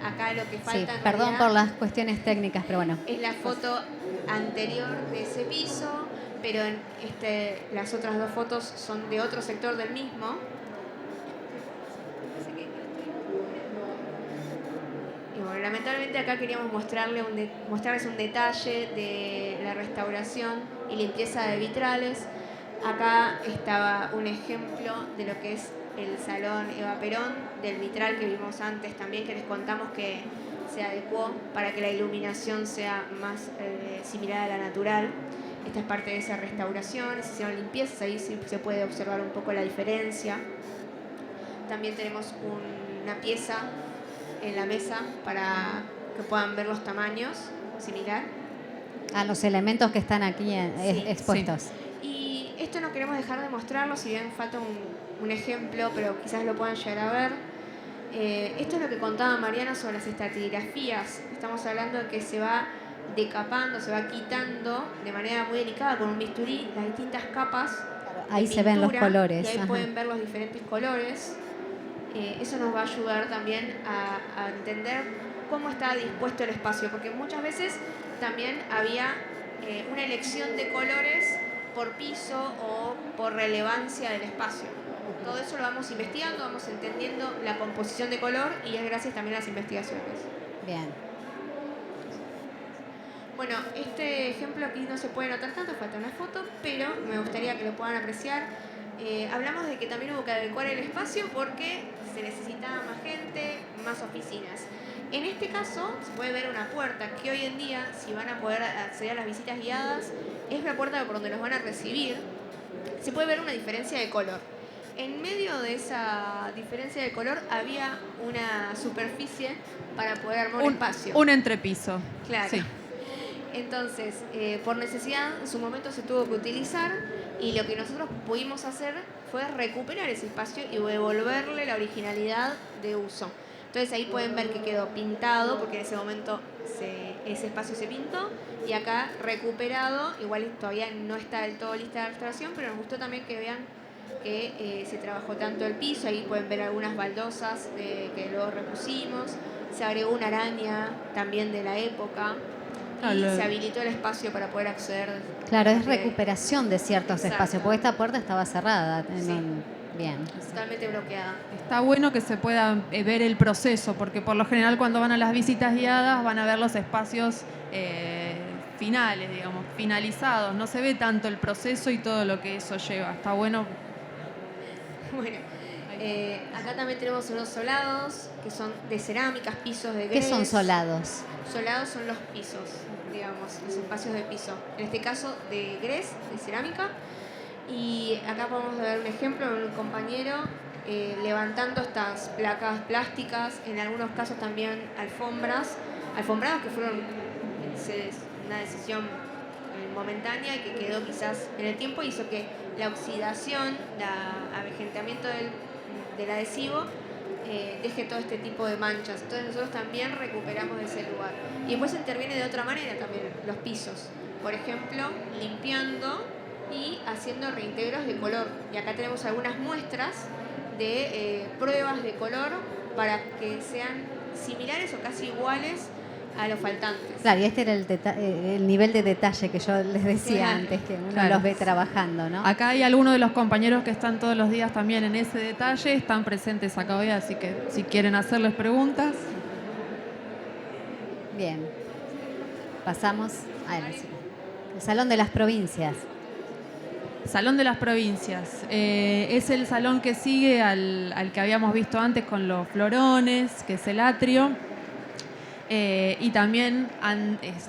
acá lo que falta... Sí, perdón por las cuestiones técnicas, pero bueno. Es la foto anterior de ese piso, pero las otras dos fotos son de otro sector del mismo. Y bueno, lamentablemente acá queríamos mostrarles un detalle de la restauración y limpieza de vitrales. Acá estaba un ejemplo de lo que es el Salón Eva Perón, del vitral que vimos antes también, que les contamos que se adecuó para que la iluminación sea más similar a la natural. Esta es parte de esa restauración, se hicieron limpiezas, ahí sí se puede observar un poco la diferencia. También tenemos una pieza en la mesa para que puedan ver los tamaños, similar. A los elementos que están aquí expuestos. Sí. Y esto no queremos dejar de mostrarlo, si bien falta un ejemplo, pero quizás lo puedan llegar a ver. Esto es lo que contaba Mariana sobre las estratigrafías. Estamos hablando de que se va decapando, se va quitando de manera muy delicada con un bisturí las distintas capas. Ahí se ven los colores. Y ahí pueden ver los diferentes colores. eso nos va a ayudar también a entender cómo está dispuesto el espacio, porque muchas veces también había una elección de colores por piso o por relevancia del espacio. Todo eso lo vamos investigando, vamos entendiendo la composición de color y es gracias también a las investigaciones. Bien. Bueno, este ejemplo aquí no se puede notar tanto, falta una foto, pero me gustaría que lo puedan apreciar. Hablamos de que también hubo que adecuar el espacio porque se necesitaba más gente, más oficinas. En este caso se puede ver una puerta que hoy en día, si van a poder acceder a las visitas guiadas, es la puerta por donde los van a recibir. Se puede ver una diferencia de color. En medio de esa diferencia de color había una superficie para poder armar un espacio. Un entrepiso. Claro. Sí. Entonces, por necesidad, en su momento se tuvo que utilizar y lo que nosotros pudimos hacer fue recuperar ese espacio y devolverle la originalidad de uso. Entonces ahí pueden ver que quedó pintado, porque en ese momento ese espacio se pintó, y acá recuperado, igual todavía no está del todo lista de restauración, pero nos gustó también que vean que se trabajó tanto el piso, ahí pueden ver algunas baldosas que luego repusimos, se agregó una araña también de la época, y se habilitó el espacio para poder acceder. Claro, es recuperación de ciertos Exacto. espacios, porque esta puerta estaba cerrada. Sí. Bien. Totalmente bloqueada. Está bueno que se pueda ver el proceso, porque por lo general cuando van a las visitas guiadas van a ver los espacios finales, digamos, finalizados. No se ve tanto el proceso y todo lo que eso lleva. Está bueno. Bueno, acá también tenemos unos solados que son de cerámicas, pisos de grés. ¿Qué son solados? Solados son los pisos, digamos, los espacios de piso. En este caso de grés, de cerámica. Y acá podemos ver un ejemplo de un compañero levantando estas placas plásticas, en algunos casos también alfombrados que fueron una decisión momentánea y que quedó quizás en el tiempo, hizo que la oxidación, el avejentamiento del adhesivo deje todo este tipo de manchas. Entonces nosotros también recuperamos ese lugar. Y después interviene de otra manera también los pisos. Por ejemplo, limpiando y haciendo reintegros de color. Y acá tenemos algunas muestras de pruebas de color para que sean similares o casi iguales a los faltantes. Claro, y este era el nivel de detalle que yo les decía Claro. antes, que uno Claro. los ve trabajando, ¿no? Acá hay algunos de los compañeros que están todos los días también en ese detalle, están presentes acá hoy, así que si quieren hacerles preguntas. Bien. Pasamos a el Salón de las Provincias. Salón de las Provincias. Es el salón que sigue al que habíamos visto antes con los florones, que es el atrio. Y también es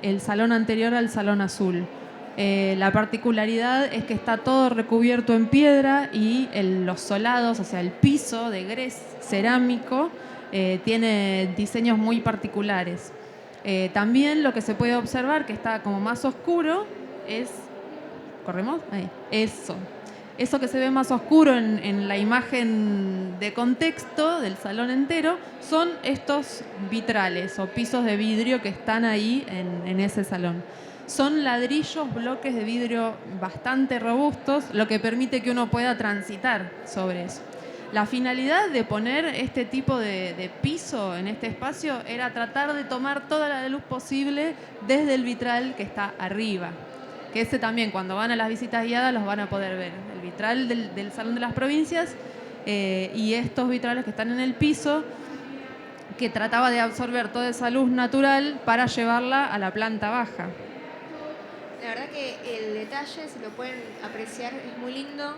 el salón anterior al salón azul. La particularidad es que está todo recubierto en piedra y los solados, o sea, el piso de grés cerámico, tiene diseños muy particulares. También lo que se puede observar, que está como más oscuro, es... ¿Corremos? Ahí. Eso que se ve más oscuro en la imagen de contexto del salón entero son estos vitrales o pisos de vidrio que están ahí en ese salón. Son ladrillos, bloques de vidrio bastante robustos, lo que permite que uno pueda transitar sobre eso. La finalidad de poner este tipo de piso en este espacio era tratar de tomar toda la luz posible desde el vitral que está arriba. Que ese también, cuando van a las visitas guiadas, los van a poder ver. El vitral del Salón de las Provincias y estos vitrales que están en el piso, que trataba de absorber toda esa luz natural para llevarla a la planta baja. La verdad que el detalle, si lo pueden apreciar, es muy lindo.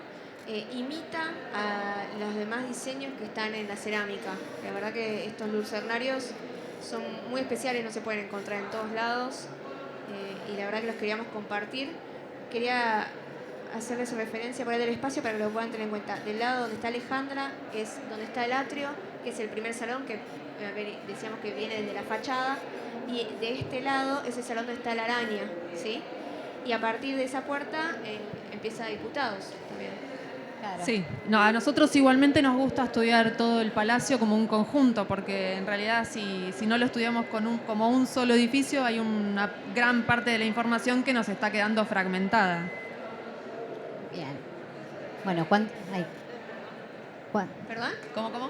Imita a los demás diseños que están en la cerámica. La verdad que estos lucernarios son muy especiales, no se pueden encontrar en todos lados. Y la verdad que los queríamos compartir. Quería hacerles referencia por ahí del espacio para que lo puedan tener en cuenta. Del lado donde está Alejandra es donde está el atrio, que es el primer salón que decíamos que viene desde la fachada, y de este lado es el salón donde está la araña, ¿sí? Y a partir de esa puerta empieza Diputados también. Claro. Sí, no, a nosotros igualmente nos gusta estudiar todo el palacio como un conjunto, porque en realidad si no lo estudiamos como un solo edificio, hay una gran parte de la información que nos está quedando fragmentada. Bien. Bueno, ¿Perdón? ¿Cómo?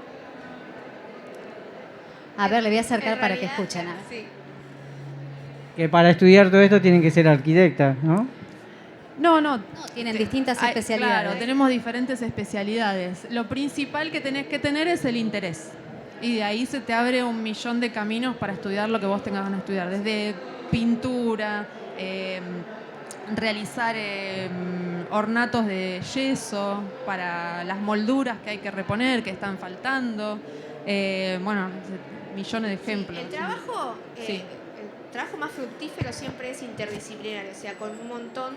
A ver, le voy a acercar En para que realidad, escuchen. Sí. Que para estudiar todo esto tienen que ser arquitectas, ¿no? No. No, tienen distintas especialidades. Claro, tenemos diferentes especialidades. Lo principal que tenés que tener es el interés. Y de ahí se te abre un millón de caminos para estudiar lo que vos tengas ganas de estudiar. Desde pintura, realizar ornatos de yeso para las molduras que hay que reponer, que están faltando. Bueno, millones de ejemplos. El trabajo, Sí. el trabajo más fructífero siempre es interdisciplinario, o sea, con un montón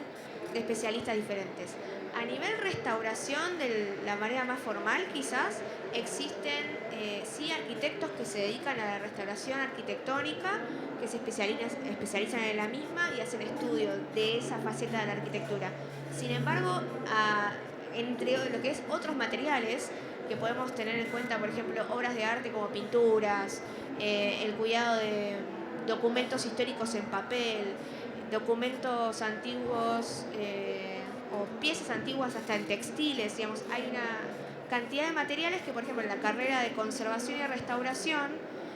de especialistas diferentes. A nivel restauración, de la manera más formal quizás, existen sí arquitectos que se dedican a la restauración arquitectónica, que se especializan en la misma y hacen estudio de esa faceta de la arquitectura. Sin embargo, entre lo que es otros materiales que podemos tener en cuenta, por ejemplo, obras de arte como pinturas, el cuidado de documentos históricos en papel, documentos antiguos o piezas antiguas hasta en textiles, digamos, hay una cantidad de materiales que, por ejemplo, en la carrera de conservación y restauración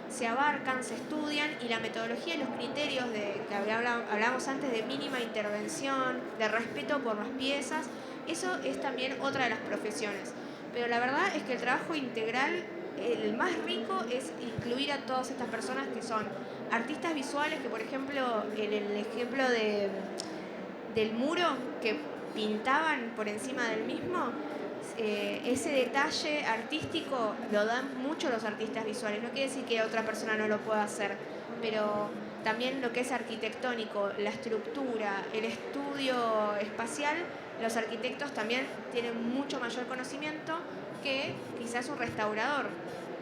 se abarcan, se estudian, y la metodología y los criterios que hablábamos antes de mínima intervención, de respeto por las piezas, eso es también otra de las profesiones. Pero la verdad es que el trabajo integral, el más rico, es incluir a todas estas personas que son artistas visuales, que por ejemplo, en el ejemplo del muro, que pintaban por encima del mismo, ese detalle artístico lo dan mucho los artistas visuales. No quiere decir que otra persona no lo pueda hacer, pero también lo que es arquitectónico, la estructura, el estudio espacial, los arquitectos también tienen mucho mayor conocimiento que quizás un restaurador,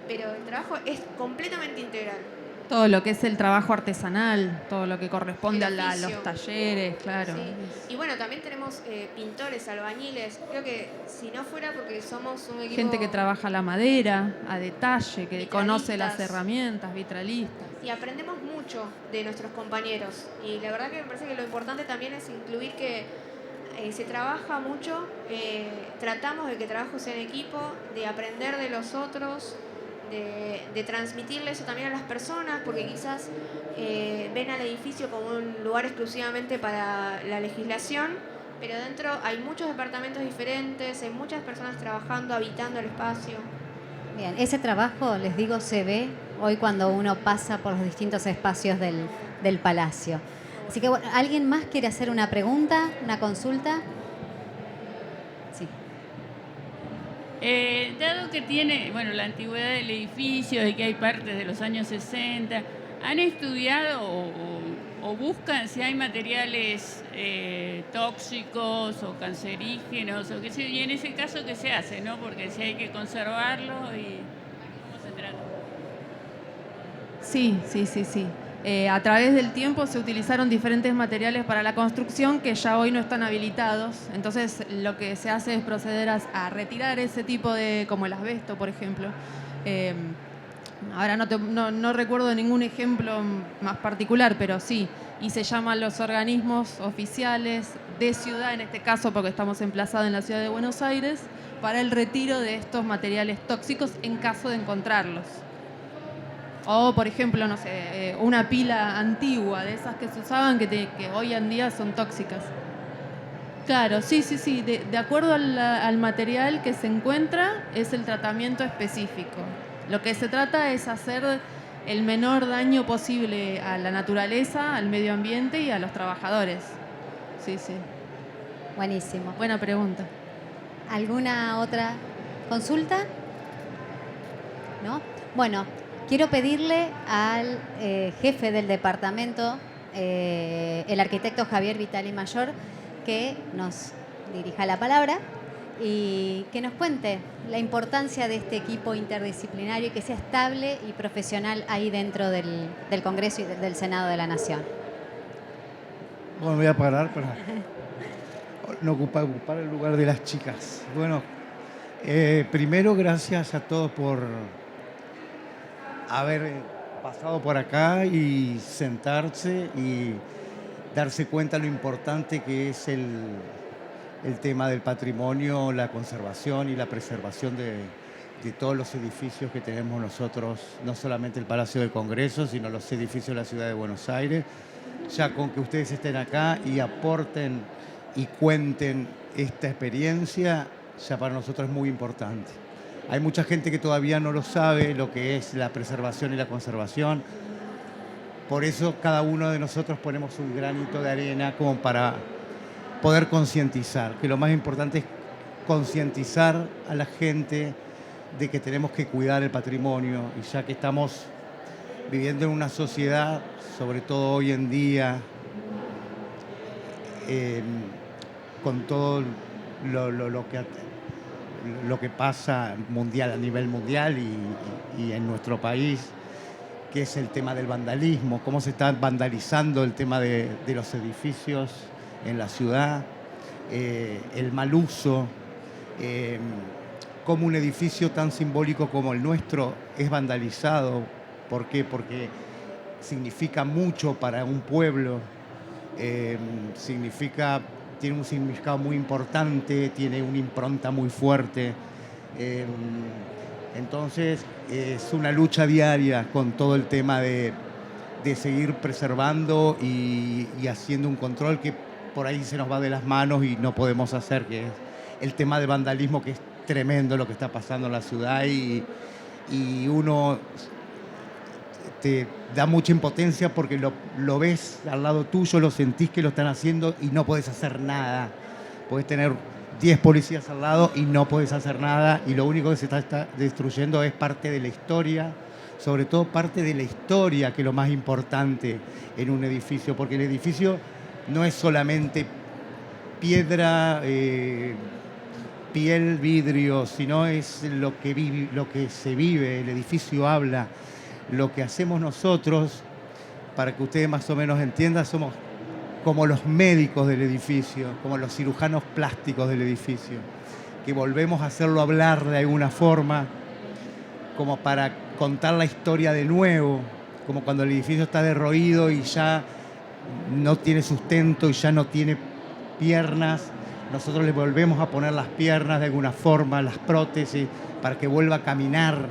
pero el trabajo es completamente integral. Todo lo que es el trabajo artesanal, todo lo que corresponde a El oficio. los talleres, claro. Sí. Y bueno, también tenemos pintores, albañiles. Creo que si no fuera porque somos un equipo... Gente que trabaja la madera a detalle, que conoce las Vitralistas. herramientas, vitralistas. Y aprendemos mucho de nuestros compañeros. Y la verdad que me parece que lo importante también es incluir que se trabaja mucho, tratamos de que el trabajo sea en equipo, de aprender de los otros, de transmitirle eso también a las personas, porque quizás ven al edificio como un lugar exclusivamente para la legislación, pero dentro hay muchos departamentos diferentes, hay muchas personas trabajando, habitando el espacio. Bien, ese trabajo, les digo, se ve hoy cuando uno pasa por los distintos espacios del palacio. Así que, bueno, ¿alguien más quiere hacer una pregunta, una consulta? Sí. Dado que tiene, bueno, la antigüedad del edificio, de que hay partes de los años 60, ¿han estudiado o buscan si hay materiales tóxicos o cancerígenos o qué sé yo? Y en ese caso, ¿qué se hace, no? Porque si hay que conservarlo y ¿cómo se trata? Sí. A través del tiempo se utilizaron diferentes materiales para la construcción que ya hoy no están habilitados. Entonces lo que se hace es proceder a retirar ese tipo de, como el asbesto, por ejemplo. Ahora no recuerdo ningún ejemplo más particular, pero sí. Y se llaman los organismos oficiales de ciudad, en este caso porque estamos emplazados en la ciudad de Buenos Aires, para el retiro de estos materiales tóxicos en caso de encontrarlos. O, por ejemplo, no sé, una pila antigua de esas que se usaban que hoy en día son tóxicas. Claro, sí. De acuerdo al material que se encuentra, es el tratamiento específico. Lo que se trata es hacer el menor daño posible a la naturaleza, al medio ambiente y a los trabajadores. Sí. Buenísimo. Buena pregunta. ¿Alguna otra consulta? ¿No? Bueno, quiero pedirle al jefe del departamento, el arquitecto Javier Vitali Mayor, que nos dirija la palabra y que nos cuente la importancia de este equipo interdisciplinario y que sea estable y profesional ahí dentro del Congreso y del Senado de la Nación. Bueno, voy a parar para no ocupar el lugar de las chicas. Bueno, primero gracias a todos por haber pasado por acá y sentarse y darse cuenta lo importante que es el tema del patrimonio, la conservación y la preservación de todos los edificios que tenemos nosotros, no solamente el Palacio del Congreso, sino los edificios de la Ciudad de Buenos Aires. Ya con que ustedes estén acá y aporten y cuenten esta experiencia, ya para nosotros es muy importante. Hay mucha gente que todavía no lo sabe, lo que es la preservación y la conservación. Por eso cada uno de nosotros ponemos un granito de arena como para poder concientizar, que lo más importante es concientizar a la gente de que tenemos que cuidar el patrimonio, y ya que estamos viviendo en una sociedad, sobre todo hoy en día, con todo lo que pasa mundial, a nivel mundial y en nuestro país, que es el tema del vandalismo, cómo se está vandalizando el tema de los edificios en la ciudad, el mal uso, cómo un edificio tan simbólico como el nuestro es vandalizado. ¿Por qué? Porque significa mucho para un pueblo, tiene un significado muy importante, tiene una impronta muy fuerte. Entonces es una lucha diaria con todo el tema de seguir preservando y haciendo un control que por ahí se nos va de las manos y no podemos hacer, que es el tema del vandalismo, que es tremendo lo que está pasando en la ciudad, y uno te da mucha impotencia porque lo ves al lado tuyo, lo sentís que lo están haciendo y no podés hacer nada. Podés tener 10 policías al lado y no podés hacer nada, y lo único que se está destruyendo es parte de la historia, sobre todo parte de la historia, que es lo más importante en un edificio, porque el edificio no es solamente piedra, piel, vidrio, sino es lo que se vive. El edificio habla. Lo que hacemos nosotros, para que ustedes más o menos entiendan, somos como los médicos del edificio, como los cirujanos plásticos del edificio, que volvemos a hacerlo hablar de alguna forma, como para contar la historia de nuevo, como cuando el edificio está derroído y ya no tiene sustento y ya no tiene piernas. Nosotros le volvemos a poner las piernas de alguna forma, las prótesis, para que vuelva a caminar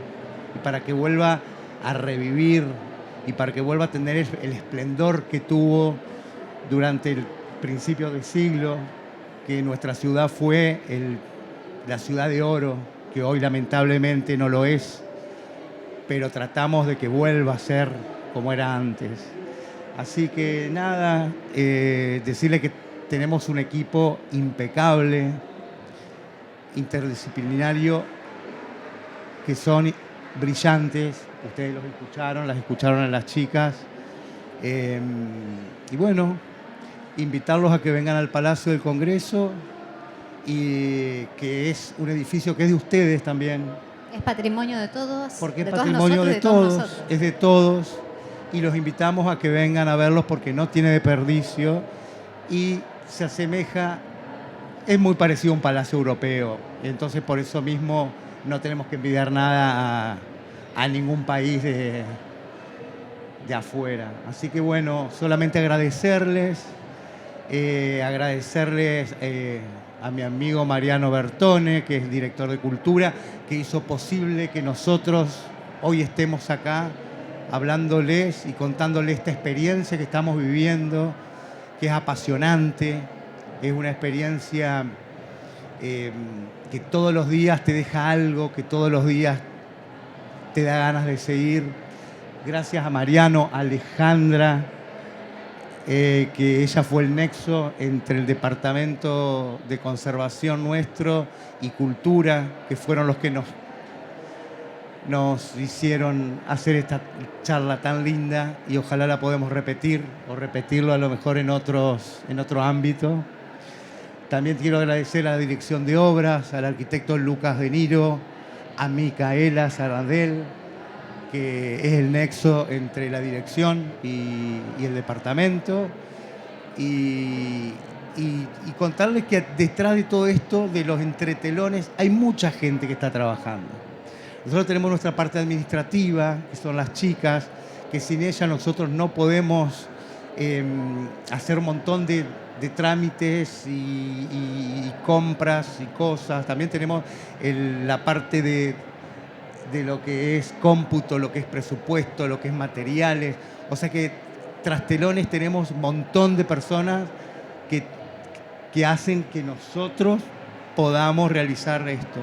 y para que vuelva a revivir y para que vuelva a tener el esplendor que tuvo durante el principio del siglo, que nuestra ciudad fue la ciudad de oro, que hoy lamentablemente no lo es, pero tratamos de que vuelva a ser como era antes. Así que nada, decirle que tenemos un equipo impecable, interdisciplinario, que son brillantes. Ustedes los escucharon, las escucharon a las chicas. Y bueno, invitarlos a que vengan al Palacio del Congreso, y que es un edificio que es de ustedes también. Es patrimonio de todos. Porque es de todos patrimonio nosotros, de todos, nosotros. es de todos. Y los invitamos a que vengan a verlos porque no tiene desperdicio y se asemeja, es muy parecido a un palacio europeo. Entonces por eso mismo no tenemos que envidiar nada a ningún país de afuera. Así que bueno, solamente agradecerles a mi amigo Mariano Bertone, que es director de Cultura, que hizo posible que nosotros hoy estemos acá hablándoles y contándoles esta experiencia que estamos viviendo, que es apasionante, es una experiencia que todos los días te deja algo, que todos los días te da ganas de seguir. Gracias a Mariano, a Alejandra, que ella fue el nexo entre el Departamento de Conservación nuestro y Cultura, que fueron los que nos hicieron hacer esta charla tan linda, y ojalá la podamos repetir o repetirlo a lo mejor en otro ámbito. También quiero agradecer a la Dirección de Obras, al arquitecto Lucas De Niro, a Micaela Sarandel, que es el nexo entre la dirección y el departamento, y contarles que detrás de todo esto, de los entretelones, hay mucha gente que está trabajando. Nosotros tenemos nuestra parte administrativa, que son las chicas, que sin ellas nosotros no podemos hacer un montón de trámites y compras y cosas. También tenemos la parte de lo que es cómputo, lo que es presupuesto, lo que es materiales. O sea que tras telones tenemos un montón de personas que hacen que nosotros podamos realizar esto.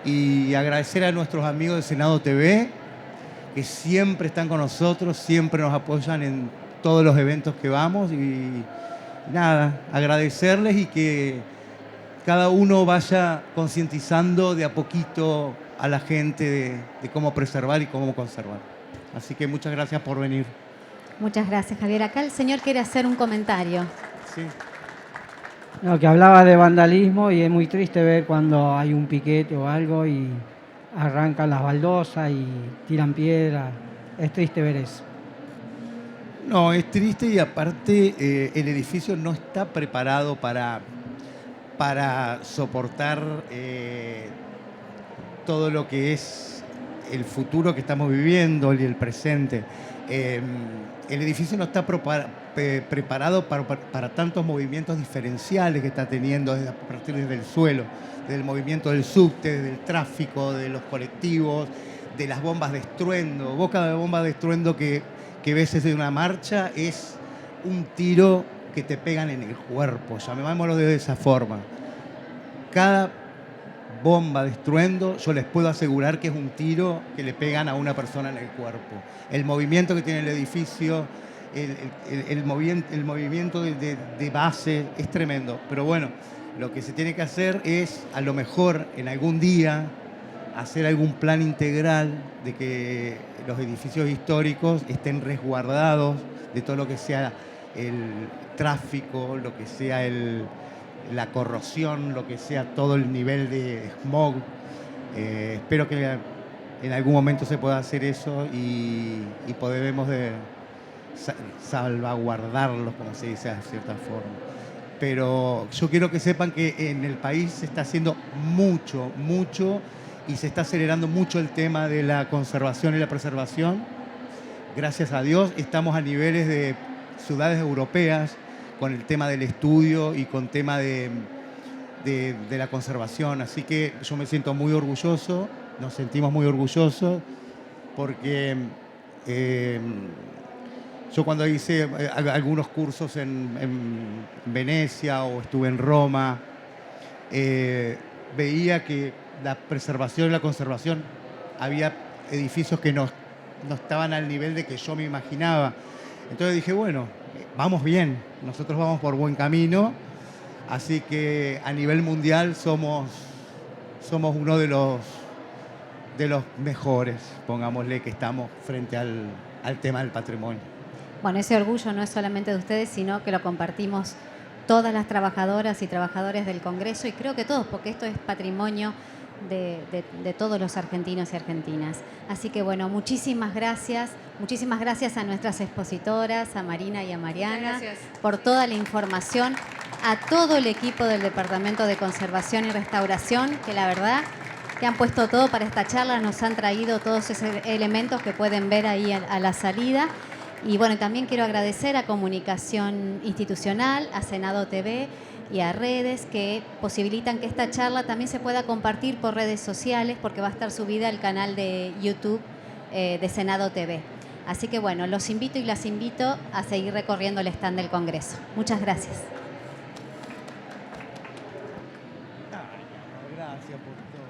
Y agradecer a nuestros amigos de Senado TV, que siempre están con nosotros, siempre nos apoyan en todos los eventos que vamos. Y nada, agradecerles y que cada uno vaya concientizando de a poquito a la gente de cómo preservar y cómo conservar. Así que muchas gracias por venir. Muchas gracias, Javier. Acá el señor quiere hacer un comentario. Sí. No, que hablaba de vandalismo y es muy triste ver cuando hay un piquete o algo y arrancan las baldosas y tiran piedras. Es triste ver eso. No, es triste y aparte el edificio no está preparado para soportar todo lo que es el futuro que estamos viviendo y el presente. El edificio no está preparado para tantos movimientos diferenciales que está teniendo a partir del suelo, del movimiento del subte, del tráfico, de los colectivos, de las bombas de estruendo. Vos cada bomba de estruendo que ves desde una marcha es un tiro que te pegan en el cuerpo, llamémoslo de esa forma. Cada bomba de estruendo, yo les puedo asegurar que es un tiro que le pegan a una persona en el cuerpo. El movimiento que tiene el edificio, el movimiento de base es tremendo. Pero bueno, lo que se tiene que hacer es, a lo mejor en algún día, hacer algún plan integral de que los edificios históricos estén resguardados de todo lo que sea el tráfico, lo que sea la corrosión, lo que sea todo el nivel de smog. Espero que en algún momento se pueda hacer eso y podemos salvaguardarlos, como se dice de cierta forma. Pero yo quiero que sepan que en el país se está haciendo mucho y se está acelerando mucho el tema de la conservación y la preservación. Gracias a Dios estamos a niveles de ciudades europeas con el tema del estudio y con tema de la conservación. Así que yo me siento muy orgulloso, nos sentimos muy orgullosos, porque yo cuando hice algunos cursos en Venecia o estuve en Roma, veía que la preservación y la conservación, había edificios que no estaban al nivel de que yo me imaginaba. Entonces dije, bueno, vamos bien, nosotros vamos por buen camino, así que a nivel mundial somos uno de los mejores, pongámosle, que estamos frente al tema del patrimonio. Bueno, ese orgullo no es solamente de ustedes, sino que lo compartimos todas las trabajadoras y trabajadores del Congreso, y creo que todos, porque esto es patrimonio de todos los argentinos y argentinas. Así que bueno, muchísimas gracias a nuestras expositoras, a Marina y a Mariana, por toda la información, a todo el equipo del Departamento de Conservación y Restauración, que la verdad que han puesto todo para esta charla, nos han traído todos esos elementos que pueden ver ahí a la salida. Y bueno, también quiero agradecer a Comunicación Institucional, a Senado TV y a redes que posibilitan que esta charla también se pueda compartir por redes sociales, porque va a estar subida al canal de YouTube de Senado TV. Así que bueno, los invito y las invito a seguir recorriendo el stand del Congreso. Muchas gracias. Gracias por todo.